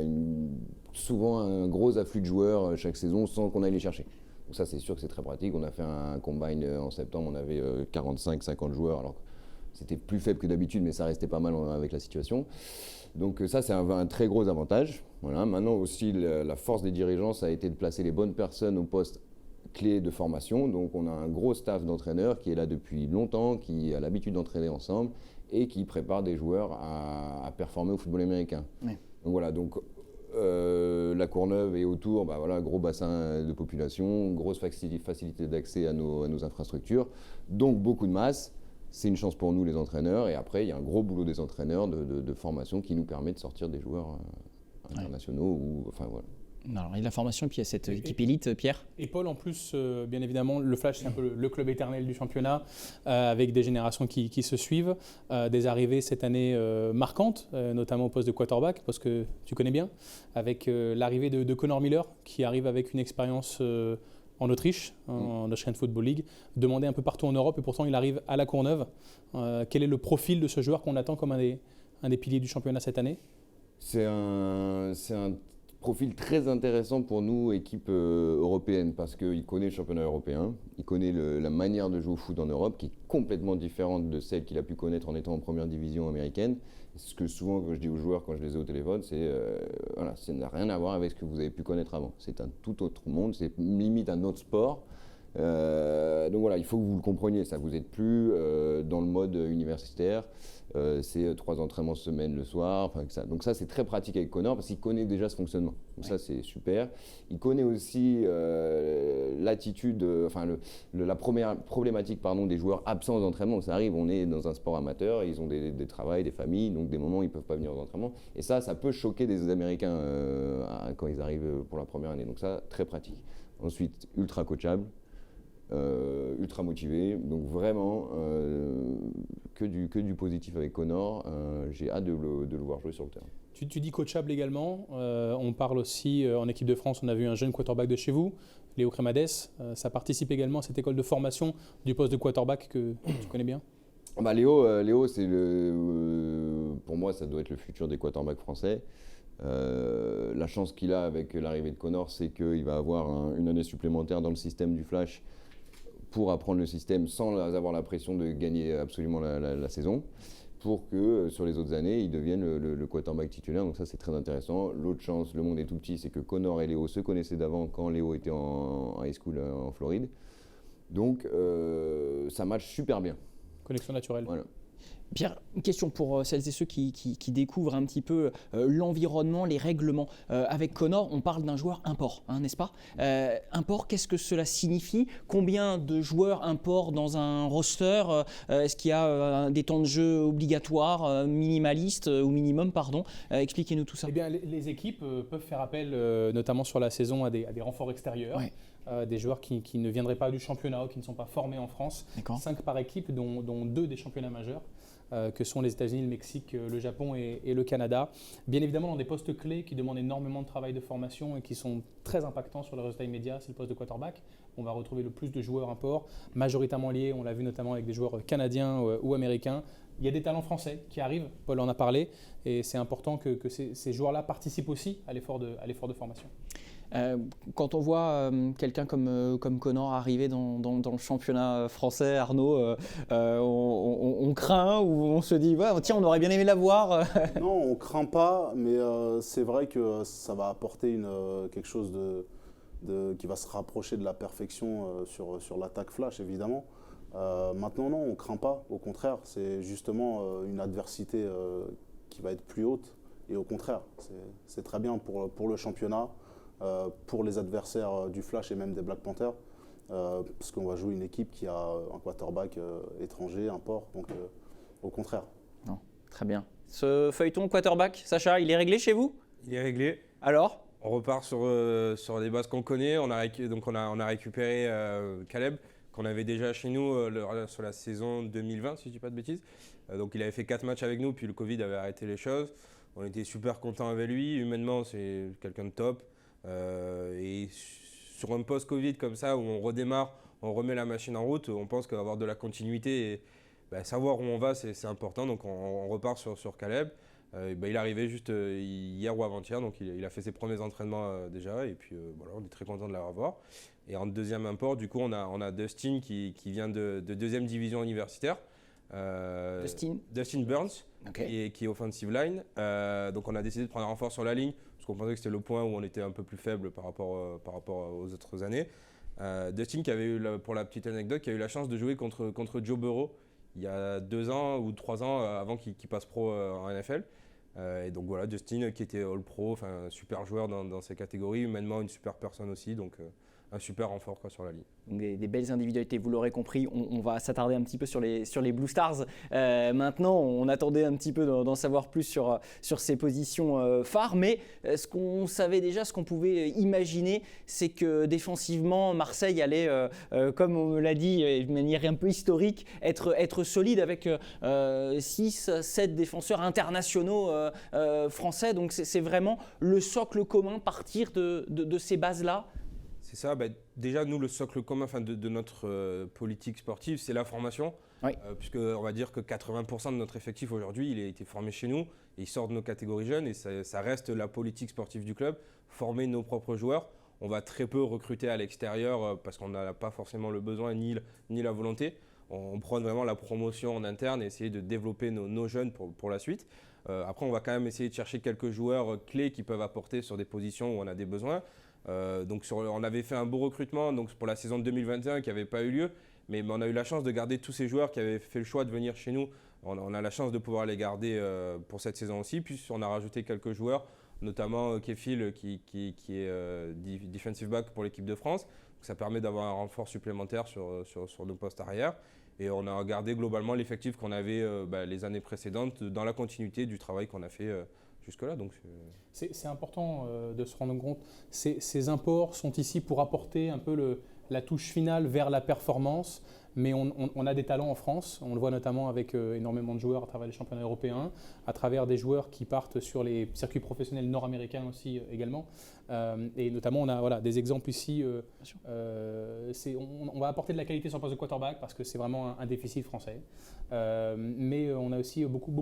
souvent un gros afflux de joueurs chaque saison sans qu'on aille les chercher. Donc ça, c'est sûr que c'est très pratique. On a fait un combine en septembre, on avait 45-50 joueurs. Alors c'était plus faible que d'habitude, mais ça restait pas mal avec la situation. Donc ça, c'est un très gros avantage. Voilà. Maintenant aussi, la force des dirigeants, ça a été de placer les bonnes personnes au poste clé de formation. Donc on a un gros staff d'entraîneurs qui est là depuis longtemps, qui a l'habitude d'entraîner ensemble et qui prépare des joueurs à performer au football américain. Oui. Donc voilà, donc la Courneuve et autour, voilà, gros bassin de population, grosse facilité d'accès à nos infrastructures, donc beaucoup de masse. C'est une chance pour nous les entraîneurs et après il y a un gros boulot des entraîneurs de formation qui nous permet de sortir des joueurs internationaux ou enfin voilà. Alors, il y a la formation et puis il y a cette équipe élite, Pierre. Et Paul, en plus, bien évidemment, le Flash, c'est un peu le club éternel du championnat, avec des générations qui se suivent, des arrivées cette année marquantes, notamment au poste de quarterback, parce que tu connais bien, avec l'arrivée de Connor Miller, qui arrive avec une expérience en Autriche, en Austrian Football League, demandé un peu partout en Europe, et pourtant il arrive à la Courneuve. Quel est le profil de ce joueur qu'on attend comme un des piliers du championnat cette année? C'est un profil très intéressant pour nous, équipe européenne, parce qu'il connaît le championnat européen, il connaît la manière de jouer au foot en Europe, qui est complètement différente de celle qu'il a pu connaître en étant en première division américaine. Ce que souvent je dis aux joueurs quand je les ai au téléphone, c'est voilà, ça n'a rien à voir avec ce que vous avez pu connaître avant. C'est un tout autre monde, c'est limite un autre sport. Donc voilà, il faut que vous le compreniez, ça. Vous n'êtes plus dans le mode universitaire. C'est 3 entraînements semaine le soir, enfin ça. Donc ça c'est très pratique avec Connor parce qu'il connaît déjà ce fonctionnement. Donc ça c'est super. Il connaît aussi l'attitude, la première problématique des joueurs absents d'entraînement. Ça arrive, on est dans un sport amateur, ils ont des travails, des familles, donc des moments où ils ne peuvent pas venir aux entraînements. Et ça peut choquer des Américains quand ils arrivent pour la première année. Donc ça, très pratique. Ensuite, ultra coachable. Ultra motivé, donc vraiment que du positif avec Connor. J'ai hâte de le voir jouer sur le terrain. Tu dis coachable également. On parle aussi en équipe de France, on a vu un jeune quarterback de chez vous, Léo Crémades. Ça participe également à cette école de formation du poste de quarterback que tu connais bien. Léo, c'est pour moi, ça doit être le futur des quarterbacks français. La chance qu'il a avec l'arrivée de Connor, c'est qu'il va avoir une année supplémentaire dans le système du Flash pour apprendre le système sans avoir la pression de gagner absolument la saison, pour que sur les autres années, il devienne le quarterback titulaire. Donc ça, c'est très intéressant. L'autre chance, le monde est tout petit, c'est que Connor et Léo se connaissaient d'avant quand Léo était en high school en Floride. Donc ça match super bien. Connexion naturelle. Voilà. Pierre, une question pour celles et ceux qui découvrent un petit peu l'environnement, les règlements. Avec Connor, on parle d'un joueur import, n'est-ce pas? Import, qu'est-ce que cela signifie? Combien de joueurs import dans un roster? Est-ce qu'il y a des temps de jeu obligatoires, minimalistes ou minimum, pardon? Expliquez-nous tout ça. Eh bien, les équipes peuvent faire appel, notamment sur la saison, à des renforts extérieurs. Ouais. Des joueurs qui ne viendraient pas du championnat ou qui ne sont pas formés en France. 5 par équipe, dont 2 des championnats majeurs. Que sont les États-Unis, le Mexique, le Japon et le Canada. Bien évidemment, dans des postes clés qui demandent énormément de travail de formation et qui sont très impactants sur le résultat immédiat, c'est le poste de quarterback. On va retrouver le plus de joueurs imports, majoritairement liés, on l'a vu notamment avec des joueurs canadiens ou américains. Il y a des talents français qui arrivent, Paul en a parlé, et c'est important que ces joueurs-là participent aussi à l'effort de formation. Quand on voit quelqu'un comme Connor arriver dans le championnat français, Arnaud, on craint ou on se dit tiens, on aurait bien aimé la voir. Non, on craint pas, mais c'est vrai que ça va apporter quelque chose qui va se rapprocher de la perfection sur l'attaque flash, évidemment. Maintenant, non, on ne craint pas. Au contraire, c'est justement une adversité qui va être plus haute. Et au contraire, c'est très bien pour le championnat, pour les adversaires du Flash et même des Black Panthers, parce qu'on va jouer une équipe qui a un quarterback étranger, un port. Donc, au contraire. Non, très bien. Ce feuilleton quarterback, Sacha, il est réglé chez vous? Il est réglé. Alors? On repart sur les bases qu'on connaît. On a récupéré Caleb, qu'on avait déjà chez nous sur la saison 2020, si je ne dis pas de bêtises. Donc il avait fait 4 matchs avec nous, puis le Covid avait arrêté les choses. On était super contents avec lui. Humainement, c'est quelqu'un de top. Et sur un post-Covid comme ça, où on redémarre, on remet la machine en route, on pense qu'avoir de la continuité et savoir où on va, c'est important. Donc on repart sur Caleb. Il est arrivé juste hier ou avant-hier, donc il a fait ses premiers entraînements déjà, et puis voilà, on est très content de l'avoir voir. Et en deuxième import, du coup, on a Dustin qui vient de deuxième division universitaire. Dustin Burns, Okay. qui est offensive line. Donc on a décidé de prendre un renfort sur la ligne, parce qu'on pensait que c'était le point où on était un peu plus faible par rapport aux autres années. Dustin, qui avait eu, pour la petite anecdote, qui a eu la chance de jouer contre Joe Burrow il y a 2 ans ou 3 ans avant qu'il passe pro en NFL. Et donc voilà, Dustin qui était All-Pro, un super joueur dans ses catégories, humainement une super personne aussi, donc un super renfort sur la ligne. Donc des belles individualités, vous l'aurez compris, on va s'attarder un petit peu sur les Blue Stars. Maintenant, on attendait un petit peu d'en savoir plus sur ces positions phares, mais ce qu'on savait déjà, ce qu'on pouvait imaginer, c'est que défensivement, Marseille allait, comme on me l'a dit de manière un peu historique, être solide avec 6-7 défenseurs internationaux français. Donc c'est vraiment le socle commun, partir de ces bases-là. C'est ça, déjà nous le socle commun de notre politique sportive, c'est la formation, Oui. Puisque on va dire que 80% de notre effectif aujourd'hui, il a été formé chez nous, et il sort de nos catégories jeunes, et ça reste la politique sportive du club, former nos propres joueurs. On va très peu recruter à l'extérieur parce qu'on n'a pas forcément le besoin ni la volonté. On prend vraiment la promotion en interne et essayer de développer nos jeunes pour la suite. Après, on va quand même essayer de chercher quelques joueurs clés qui peuvent apporter sur des positions où on a des besoins. Donc on avait fait un beau recrutement donc pour la saison de 2021 qui n'avait pas eu lieu, mais on a eu la chance de garder tous ces joueurs qui avaient fait le choix de venir chez nous. On a la chance de pouvoir les garder pour cette saison aussi. Puis on a rajouté quelques joueurs, notamment Kefil qui est defensive back pour l'équipe de France. Donc ça permet d'avoir un renfort supplémentaire sur nos postes arrière. Et on a gardé globalement l'effectif qu'on avait les années précédentes dans la continuité du travail qu'on a fait jusque-là. Donc c'est important de se rendre compte. Ces imports sont ici pour apporter un peu la touche finale vers la performance. Mais on a des talents en France, on le voit notamment avec énormément de joueurs à travers les championnats européens, à travers des joueurs qui partent sur les circuits professionnels nord-américains aussi également. Et notamment, on a des exemples ici. On va apporter de la qualité sur le poste de quarterback parce que c'est vraiment un déficit français. Mais on a aussi beaucoup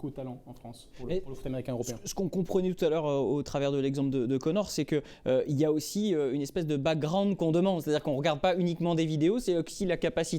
de talent en France pour le foot américain européen. Ce qu'on comprenait tout à l'heure au travers de l'exemple de Connor, c'est qu'il y a aussi une espèce de background qu'on demande. C'est-à-dire qu'on ne regarde pas uniquement des vidéos, c'est aussi la capacité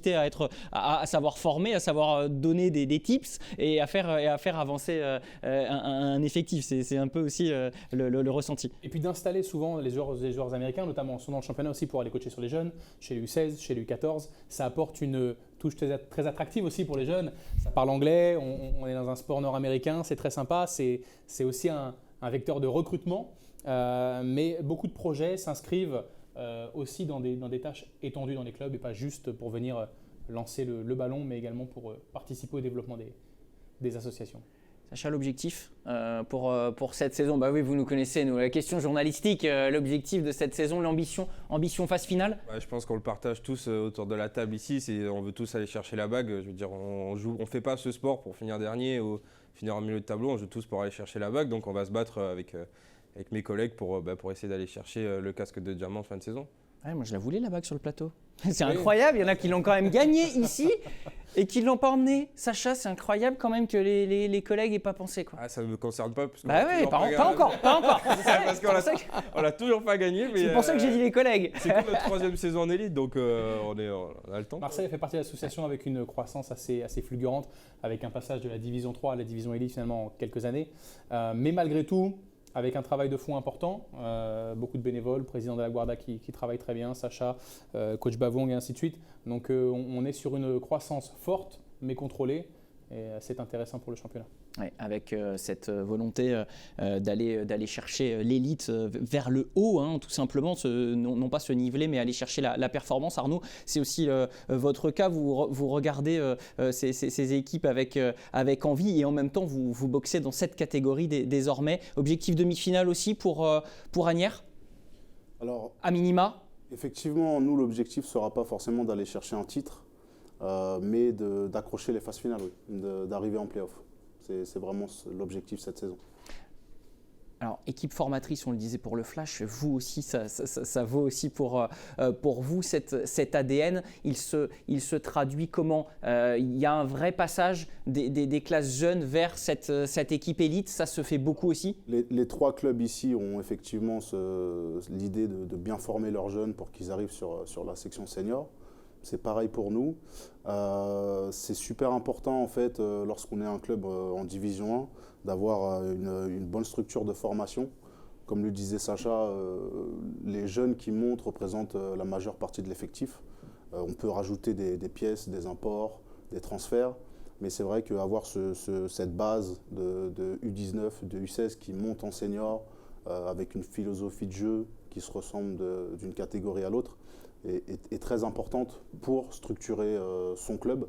à savoir former, à savoir donner des tips et à faire avancer un effectif. C'est un peu aussi le ressenti. Et puis d'installer souvent les joueurs américains, notamment sont dans le championnat aussi pour aller coacher sur les jeunes, chez les U16, chez les U14. Ça apporte une touche très attractive aussi pour les jeunes. Ça parle anglais, on est dans un sport nord-américain, c'est très sympa. C'est aussi un vecteur de recrutement. Mais beaucoup de projets s'inscrivent aussi dans des tâches étendues dans les clubs et pas juste pour venir lancer le ballon, mais également pour participer au développement des associations. Sacha, l'objectif pour cette saison, oui, vous nous connaissez, nous, la question journalistique, l'objectif de cette saison, l'ambition phase finale. Je pense qu'on le partage tous autour de la table ici, on veut tous aller chercher la bague. Je veux dire, on fait pas ce sport pour finir dernier ou finir en milieu de tableau, on joue tous pour aller chercher la bague, donc on va se battre avec mes collègues pour essayer d'aller chercher le casque de diamant fin de saison. Ouais, moi je la voulais la bague sur le plateau. C'est incroyable, il y en a qui l'ont quand même gagné ici et qui ne l'ont pas emmené. Sacha, c'est incroyable quand même que les collègues n'aient pas pensé. Quoi. Ça ne me concerne pas. Parce pas encore. Parce qu'on l'a toujours pas gagné. C'est pour ça que j'ai dit les collègues. C'est comme notre 3e saison en élite, donc on a le temps. Marseille fait partie de l'association avec une croissance assez fulgurante, avec un passage de la division 3 à la division élite finalement en quelques années. Mais malgré tout, avec un travail de fond important, beaucoup de bénévoles, président de la Guarda qui travaille très bien, Sacha, coach Bavong et ainsi de suite. Donc on est sur une croissance forte mais contrôlée et c'est intéressant pour le championnat. Ouais, avec cette volonté d'aller chercher l'élite vers le haut, hein, tout simplement, non pas se niveler, mais aller chercher la performance. Arnaud, c'est aussi votre cas, vous regardez ces équipes avec envie et en même temps vous boxez dans cette catégorie désormais. Objectif demi-finale aussi pour Asnières, Alors, à minima. effectivement, nous, l'objectif ne sera pas forcément d'aller chercher un titre, mais d'accrocher les phases finales, oui, d'arriver en play-off. C'est vraiment l'objectif cette saison. Alors, équipe formatrice, on le disait pour le Flash, vous aussi, ça vaut aussi pour vous, cet ADN. Il se traduit comment? Il y a un vrai passage des classes jeunes vers cette équipe élite, ça se fait beaucoup aussi? Les 3 clubs ici ont effectivement l'idée de bien former leurs jeunes pour qu'ils arrivent sur la section senior. C'est pareil pour nous. C'est super important en fait lorsqu'on est un club en division 1 d'avoir une bonne structure de formation. Comme le disait Sacha, les jeunes qui montent représentent la majeure partie de l'effectif. On peut rajouter des pièces, des imports, des transferts, mais c'est vrai qu'avoir cette base de U19, de U16 qui monte en senior avec une philosophie de jeu qui se ressemble d'une catégorie à l'autre, est très importante pour structurer son club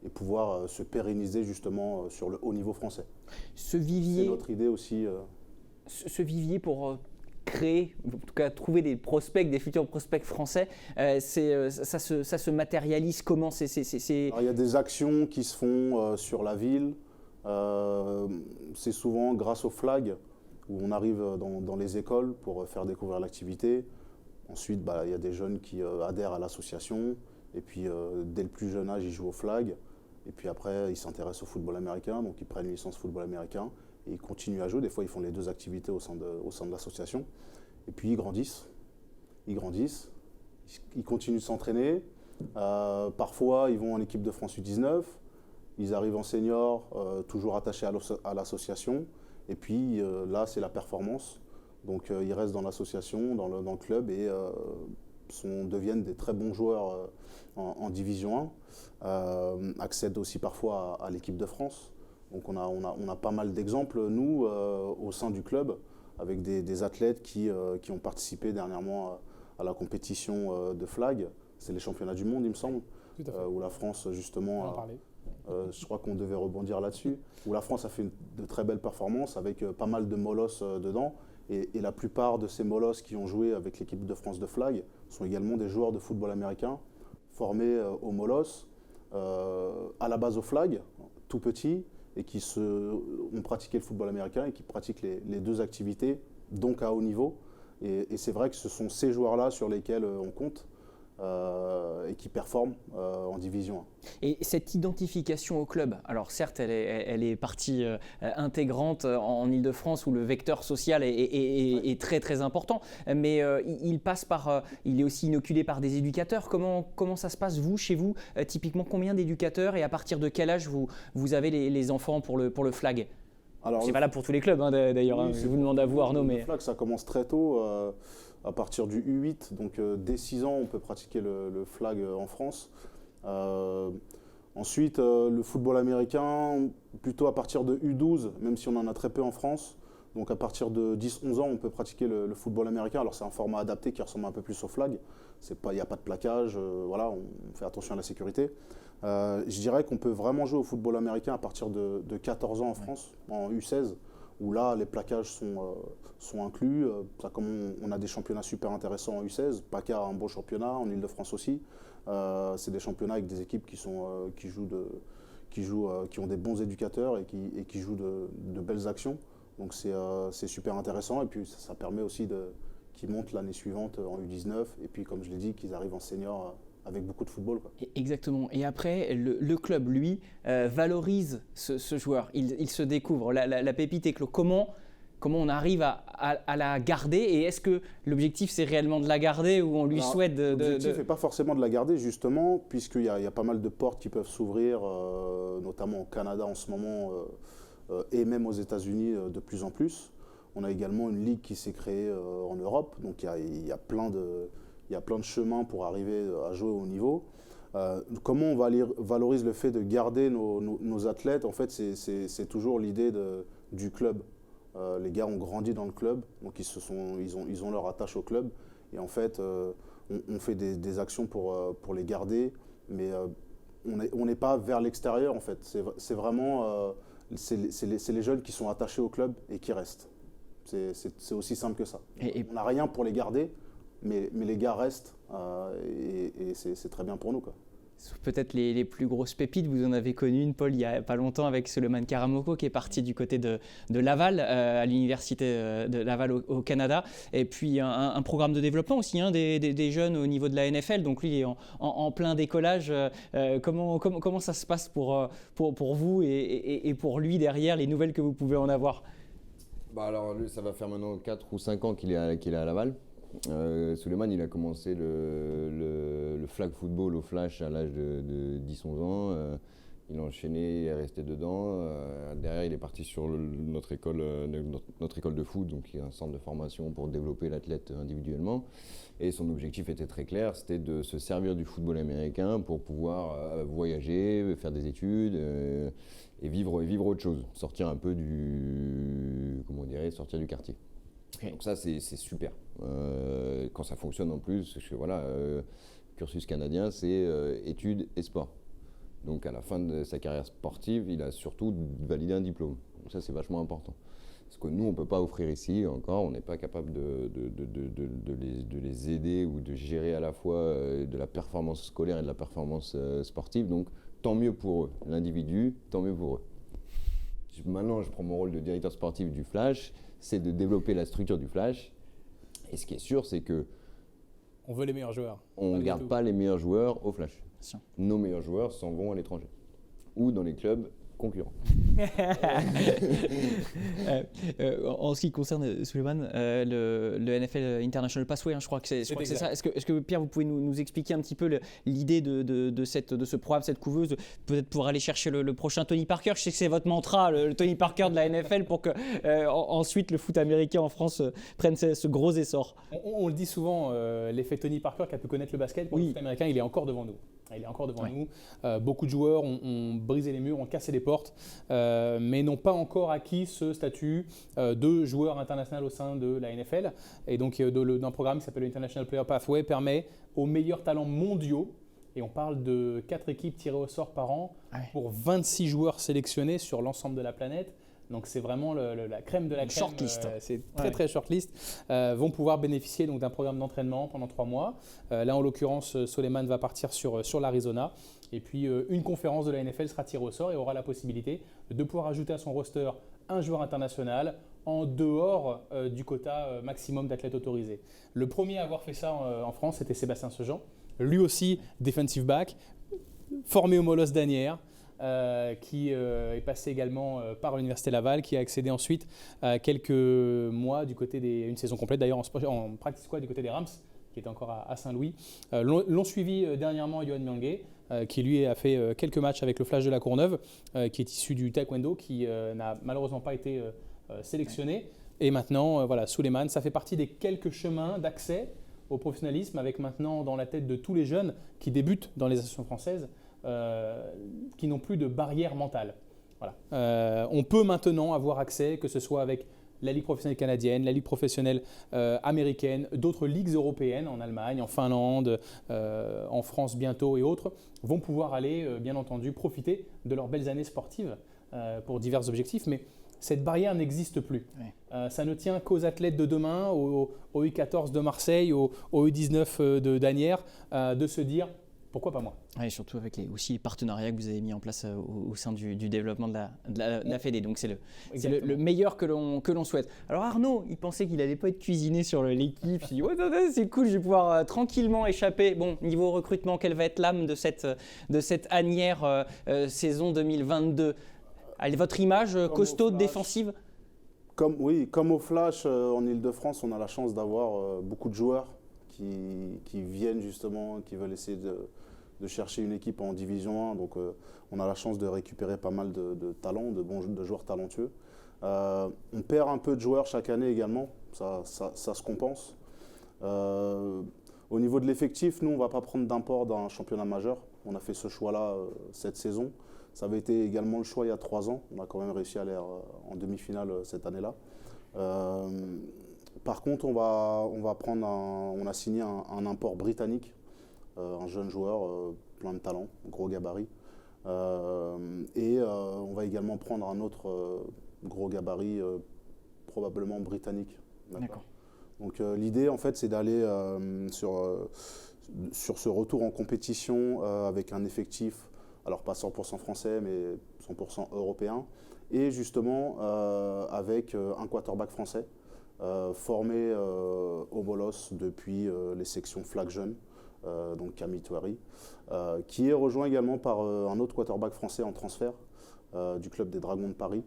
et pouvoir se pérenniser justement sur le haut niveau français. Ce vivier, c'est notre idée aussi. Ce vivier pour créer, en tout cas trouver des prospects, des futurs prospects français, ça se matérialise comment? Alors, il y a des actions qui se font sur la ville. C'est souvent grâce au flag où on arrive dans les écoles pour faire découvrir l'activité. Ensuite, il y a des jeunes qui adhèrent à l'association et puis dès le plus jeune âge, ils jouent au flag. Et puis après, ils s'intéressent au football américain, donc ils prennent une licence football américain et ils continuent à jouer. Des fois, ils font les 2 activités au sein de l'association. Et puis, ils grandissent, ils continuent de s'entraîner. Parfois, ils vont en équipe de France U19, ils arrivent en senior, toujours attachés à l'association. Et puis là, c'est la performance. Donc ils restent dans l'association, dans le club et deviennent des très bons joueurs en Division 1, accèdent aussi parfois à l'équipe de France. Donc on a pas mal d'exemples, nous, au sein du club, avec des athlètes qui ont participé dernièrement à la compétition de flag. C'est les championnats du monde, il me semble, où la France, justement, je crois qu'on devait rebondir là-dessus, où la France a fait de très belles performances avec pas mal de molosses dedans. Et la plupart de ces molosses qui ont joué avec l'équipe de France de flag sont également des joueurs de football américain formés au molosses, à la base au flag, tout petits, et qui ont pratiqué le football américain et qui pratiquent les 2 activités, donc à haut niveau. Et c'est vrai que ce sont ces joueurs-là sur lesquels on compte. Et qui performent en Division 1. Et cette identification au club, alors certes, elle est partie intégrante en Ile-de-France où le vecteur social est très très important, mais il est aussi inoculé par des éducateurs. Comment ça se passe chez vous? Typiquement, combien d'éducateurs et à partir de quel âge vous avez les enfants pour le flag? C'est valable pour tous les clubs d'ailleurs, oui, je vous demande à vous Arnaud. Le flag, ça commence très tôt. À partir du U8, donc dès 6 ans, on peut pratiquer le flag en France. Ensuite, le football américain, plutôt à partir de U12, même si on en a très peu en France. Donc à partir de 10-11 ans, on peut pratiquer le football américain. Alors c'est un format adapté qui ressemble un peu plus au flag. Il n'y a pas de plaquage, voilà, on fait attention à la sécurité. Je dirais qu'on peut vraiment jouer au football américain à partir de 14 ans en France, en U16. Où là, les plaquages sont inclus. Comme on a des championnats super intéressants en U16. PACA a un beau championnat, en Ile-de-France aussi. C'est des championnats avec des équipes qui ont des bons éducateurs et qui jouent de belles actions. Donc c'est super intéressant. Et puis ça permet aussi qu'ils montent l'année suivante en U19. Et puis comme je l'ai dit, qu'ils arrivent en senior avec beaucoup de football, quoi. Exactement. Et après, le club, lui, valorise ce joueur. Il se découvre. La pépite éclot. Comment on arrive à la garder? Et est-ce que l'objectif, c'est réellement de la garder ou on lui souhaite de… L'objectif n'est pas forcément de la garder, justement, puisqu'il y a pas mal de portes qui peuvent s'ouvrir, notamment au Canada en ce moment, et même aux États-Unis de plus en plus. On a également une ligue qui s'est créée en Europe, donc il y a plein de chemins pour arriver à jouer au niveau. Comment on valorise le fait de garder nos athlètes? En fait, c'est toujours l'idée du club. Les gars ont grandi dans le club, donc ils ont leur attache au club. Et en fait, on fait des actions pour les garder, mais on n'est pas vers l'extérieur en fait. C'est vraiment c'est les jeunes qui sont attachés au club et qui restent. C'est aussi simple que ça. On n'a rien pour les garder, mais les gars restent et c'est très bien pour nous, quoi. Peut-être les plus grosses pépites, vous en avez connu une, Paul, il n'y a pas longtemps avec Souleymane Karamoko qui est parti du côté de Laval, à l'université de Laval au Canada. Et puis un programme de développement aussi des jeunes au niveau de la NFL. Donc lui, il est en plein décollage. Comment ça se passe pour vous et pour lui derrière, les nouvelles que vous pouvez en avoir? Alors lui, ça va faire maintenant 4 ou 5 ans qu'il est à Laval. Souleymane, il a commencé le flag football au Flash à l'âge de 10-11 ans. Il a enchaîné, il est resté dedans. Derrière, il est parti sur notre école de foot, donc il y a un centre de formation pour développer l'athlète individuellement. Et son objectif était très clair, c'était de se servir du football américain pour pouvoir voyager, faire des études et vivre autre chose, sortir un peu sortir du quartier. Okay. Donc ça, c'est super. Quand ça fonctionne en plus, parce que voilà, cursus canadien, c'est études et sport. Donc à la fin de sa carrière sportive, il a surtout validé un diplôme. Donc ça, c'est vachement important. Parce que nous, on ne peut pas offrir ici encore, on n'est pas capable de les aider ou de gérer à la fois de la performance scolaire et de la performance sportive. Donc tant mieux pour eux. L'individu, tant mieux pour eux. Maintenant, je prends mon rôle de directeur sportif du Flash, c'est de développer la structure du Flash. Et ce qui est sûr, c'est que on veut les meilleurs joueurs. On ne garde pas les meilleurs joueurs au Flash. Nos meilleurs joueurs s'en vont à l'étranger ou dans les clubs concurrents. En ce qui concerne Souleymane, le NFL International Pathway, je crois que c'est ça. Est-ce que Pierre, vous pouvez nous expliquer un petit peu l'idée de ce programme, cette couveuse, peut-être pour aller chercher le prochain Tony Parker? Je sais que c'est votre mantra, le Tony Parker de la NFL, pour que ensuite le foot américain en France prenne ce gros essor. On le dit souvent, l'effet Tony Parker qui a pu connaître le basket, pour le foot américain, il est encore devant nous. Il est encore devant nous. Beaucoup de joueurs ont brisé les murs, ont cassé les portes, mais n'ont pas encore acquis ce statut de joueur international au sein de la NFL. Et donc, d'un programme qui s'appelle l'International Player Pathway permet aux meilleurs talents mondiaux, et on parle de 4 équipes tirées au sort par an pour 26 joueurs sélectionnés sur l'ensemble de la planète. Donc c'est vraiment la crème de la crème. Shortlist. C'est très shortlist. Vont pouvoir bénéficier donc d'un programme d'entraînement pendant 3 mois. Là en l'occurrence, Souleymane va partir sur l'Arizona. Et puis une conférence de la NFL sera tirée au sort et aura la possibilité de pouvoir ajouter à son roster un joueur international en dehors du quota maximum d'athlètes autorisés. Le premier à avoir fait ça en France, c'était Sébastien Sejean. Lui aussi defensive back, formé au Molos d'Asnières. Qui est passé également par l'Université Laval, qui a accédé ensuite quelques mois du côté une saison complète d'ailleurs en practice squad du côté des Rams, qui était encore à Saint-Louis. L'ont suivi dernièrement Yohan Miangué, qui lui a fait quelques matchs avec le Flash de la Courneuve, qui est issu du taekwondo, qui n'a malheureusement pas été sélectionné. Et maintenant, voilà, Souleymane, ça fait partie des quelques chemins d'accès au professionnalisme, avec maintenant dans la tête de tous les jeunes qui débutent dans les associations françaises, qui n'ont plus de barrière mentale. Voilà. On peut maintenant avoir accès, que ce soit avec la Ligue professionnelle canadienne, la Ligue professionnelle américaine, d'autres ligues européennes en Allemagne, en Finlande, en France bientôt et autres, vont pouvoir aller, bien entendu, profiter de leurs belles années sportives pour divers objectifs. Mais cette barrière n'existe plus. Ça ne tient qu'aux athlètes de demain, au U14 de Marseille, au U19 d'Asnières, de se dire pourquoi pas moi. Et surtout avec les partenariats que vous avez mis en place au sein du développement de la Fédé. Donc c'est le meilleur que l'on souhaite. Alors Arnaud, il pensait qu'il n'allait pas être cuisiné sur l'équipe. Il dit c'est cool, je vais pouvoir tranquillement échapper. Bon, niveau recrutement, quelle va être l'âme de cette Asnières saison 2022? Votre image costaud, défensive? Comme au Flash, en Ile-de-France, on a la chance d'avoir beaucoup de joueurs qui viennent justement, qui veulent essayer de chercher une équipe en Division 1. Donc on a la chance de récupérer pas mal de talents, de joueurs talentueux. On perd un peu de joueurs chaque année également, ça se compense. Au niveau de l'effectif, nous, on ne va pas prendre d'import dans un championnat majeur. On a fait ce choix-là cette saison. Ça avait été également le choix il y a 3 ans. On a quand même réussi à aller en demi-finale cette année-là. Par contre, on a signé un import britannique, un jeune joueur plein de talent, gros gabarit. On va également prendre un autre gros gabarit, probablement britannique. D'accord. Donc l'idée, en fait, c'est d'aller sur ce retour en compétition avec un effectif, alors pas 100% français, mais 100% européen, et justement avec un quarterback français formé au Bolos depuis les sections flag jeunes, donc Camille Touari, qui est rejoint également par un autre quarterback français en transfert du club des Dragons de Paris,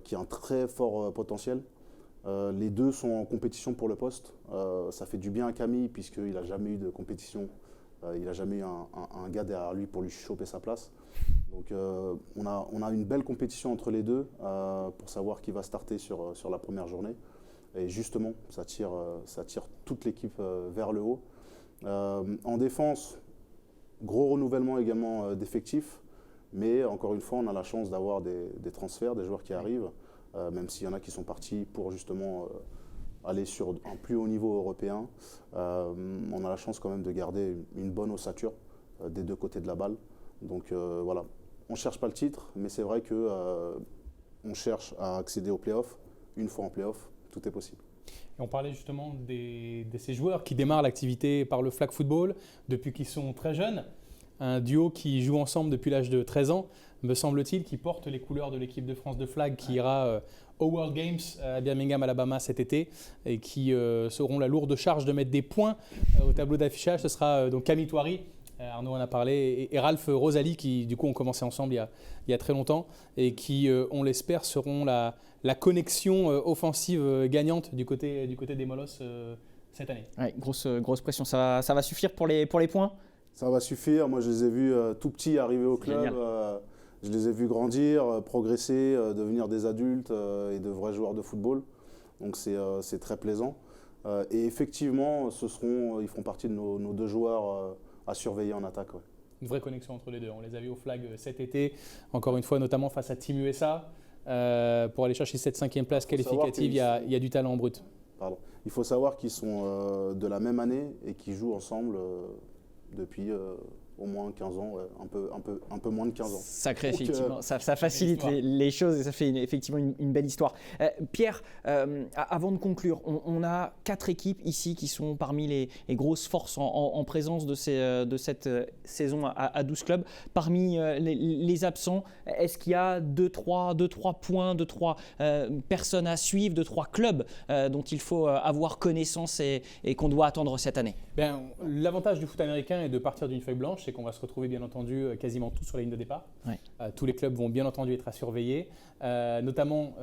qui a un très fort potentiel. Les deux sont en compétition pour le poste. Ça fait du bien à Camille puisqu'il n'a jamais eu de compétition. Il n'a jamais eu un gars derrière lui pour lui choper sa place. Donc on a une belle compétition entre les deux pour savoir qui va starter sur la première journée. Et justement, ça tire toute l'équipe vers le haut. En défense, gros renouvellement également d'effectifs. Mais encore une fois, on a la chance d'avoir des transferts, des joueurs qui arrivent. Même s'il y en a qui sont partis pour justement aller sur un plus haut niveau européen. On a la chance quand même de garder une bonne ossature des deux côtés de la balle. Donc voilà, on ne cherche pas le titre, mais c'est vrai qu'on cherche à accéder aux playoffs. Une fois en playoffs, tout est possible. Et on parlait justement de ces joueurs qui démarrent l'activité par le flag football depuis qu'ils sont très jeunes. Un duo qui joue ensemble depuis l'âge de 13 ans, me semble-t-il, qui porte les couleurs de l'équipe de France de flag qui ira aux World Games à Birmingham, Alabama cet été et qui seront la lourde charge de mettre des points au tableau d'affichage. Ce sera donc Camille Touari, Arnaud en a parlé, et Ralph Rosalie qui du coup ont commencé ensemble il y a très longtemps et qui, on l'espère, seront la connexion offensive gagnante du côté des Molosses cette année. Ouais, grosse pression. Ça va suffire pour les points ? Ça va suffire. Moi, je les ai vus tout petits arriver au club. Je les ai vus grandir, progresser, devenir des adultes et de vrais joueurs de football. Donc, c'est très plaisant. Et effectivement, ils feront partie de nos deux joueurs à surveiller en attaque. Ouais. Une vraie connexion entre les deux. On les a vus au flag cet été, encore une fois, notamment face à Team USA. Pour aller chercher cette 5e place qualificative, il y a du talent en brut. Pardon. Il faut savoir qu'ils sont de la même année et qu'ils jouent ensemble depuis au moins 15 ans, ouais, un peu moins de 15 ans. Sacré, effectivement. Ça facilite les choses et ça fait effectivement une belle histoire. Pierre, avant de conclure, on a 4 équipes ici qui sont parmi les grosses forces en présence de cette saison à 12 clubs. Parmi les absents, est-ce qu'il y a 2-3 points, 2-3 personnes à suivre, 2-3 clubs dont il faut avoir connaissance et qu'on doit attendre cette année? L'avantage du foot américain est de partir d'une feuille blanche, c'est qu'on va se retrouver bien entendu quasiment tous sur la ligne de départ. Ouais. Tous les clubs vont bien entendu être à surveiller, notamment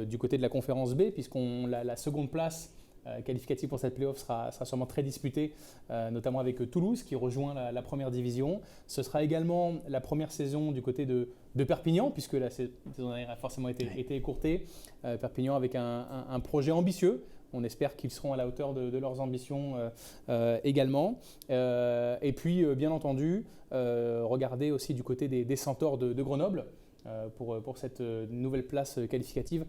du côté de la conférence B, puisqu'on la seconde place qualificative pour cette play-off sera sûrement très disputée, notamment avec Toulouse qui rejoint la première division. Ce sera également la première saison du côté de Perpignan, puisque la saison dernière a forcément été écourtée. Perpignan avec un projet ambitieux. On espère qu'ils seront à la hauteur de leurs ambitions également. Et puis, bien entendu, regardez aussi du côté des Centaures de Grenoble pour cette nouvelle place qualificative.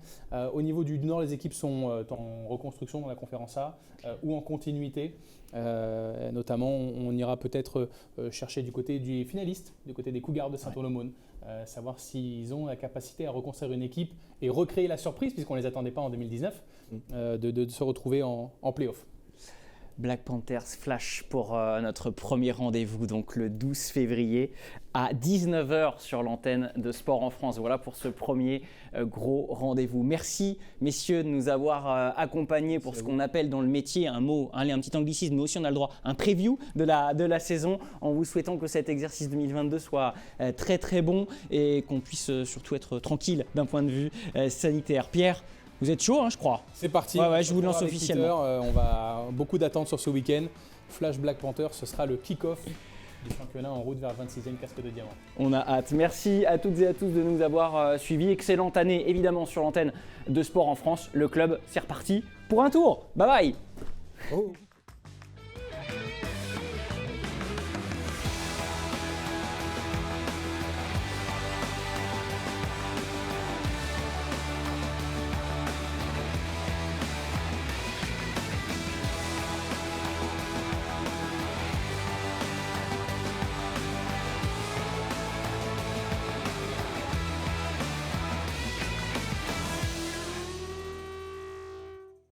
Au niveau du Nord, les équipes sont en reconstruction dans la conférence A ou en continuité. Notamment, on ira peut-être chercher du côté du finaliste, du côté des Cougars de Saint-Olomone. Savoir s'ils ont la capacité à reconstruire une équipe et recréer la surprise, puisqu'on ne les attendait pas en 2019, de se retrouver en play-off. Black Panthers Flash pour notre premier rendez-vous, donc le 12 février à 19h sur l'antenne de Sport en France. Voilà pour ce premier gros rendez-vous. Merci messieurs de nous avoir accompagnés pour ce qu'on appelle dans le métier un petit anglicisme, mais aussi on a le droit, un preview de la saison, en vous souhaitant que cet exercice 2022 soit très très bon et qu'on puisse surtout être tranquille d'un point de vue sanitaire. Pierre, vous êtes chaud, je crois. C'est parti. Ouais, je vous lance officiellement. On va beaucoup d'attentes sur ce week-end. Flash Black Panther, ce sera le kick-off du championnat en route vers le 26e casque de diamant. On a hâte. Merci à toutes et à tous de nous avoir suivis. Excellente année évidemment sur l'antenne de Sport en France. Le club, c'est reparti pour un tour. Bye bye. Oh.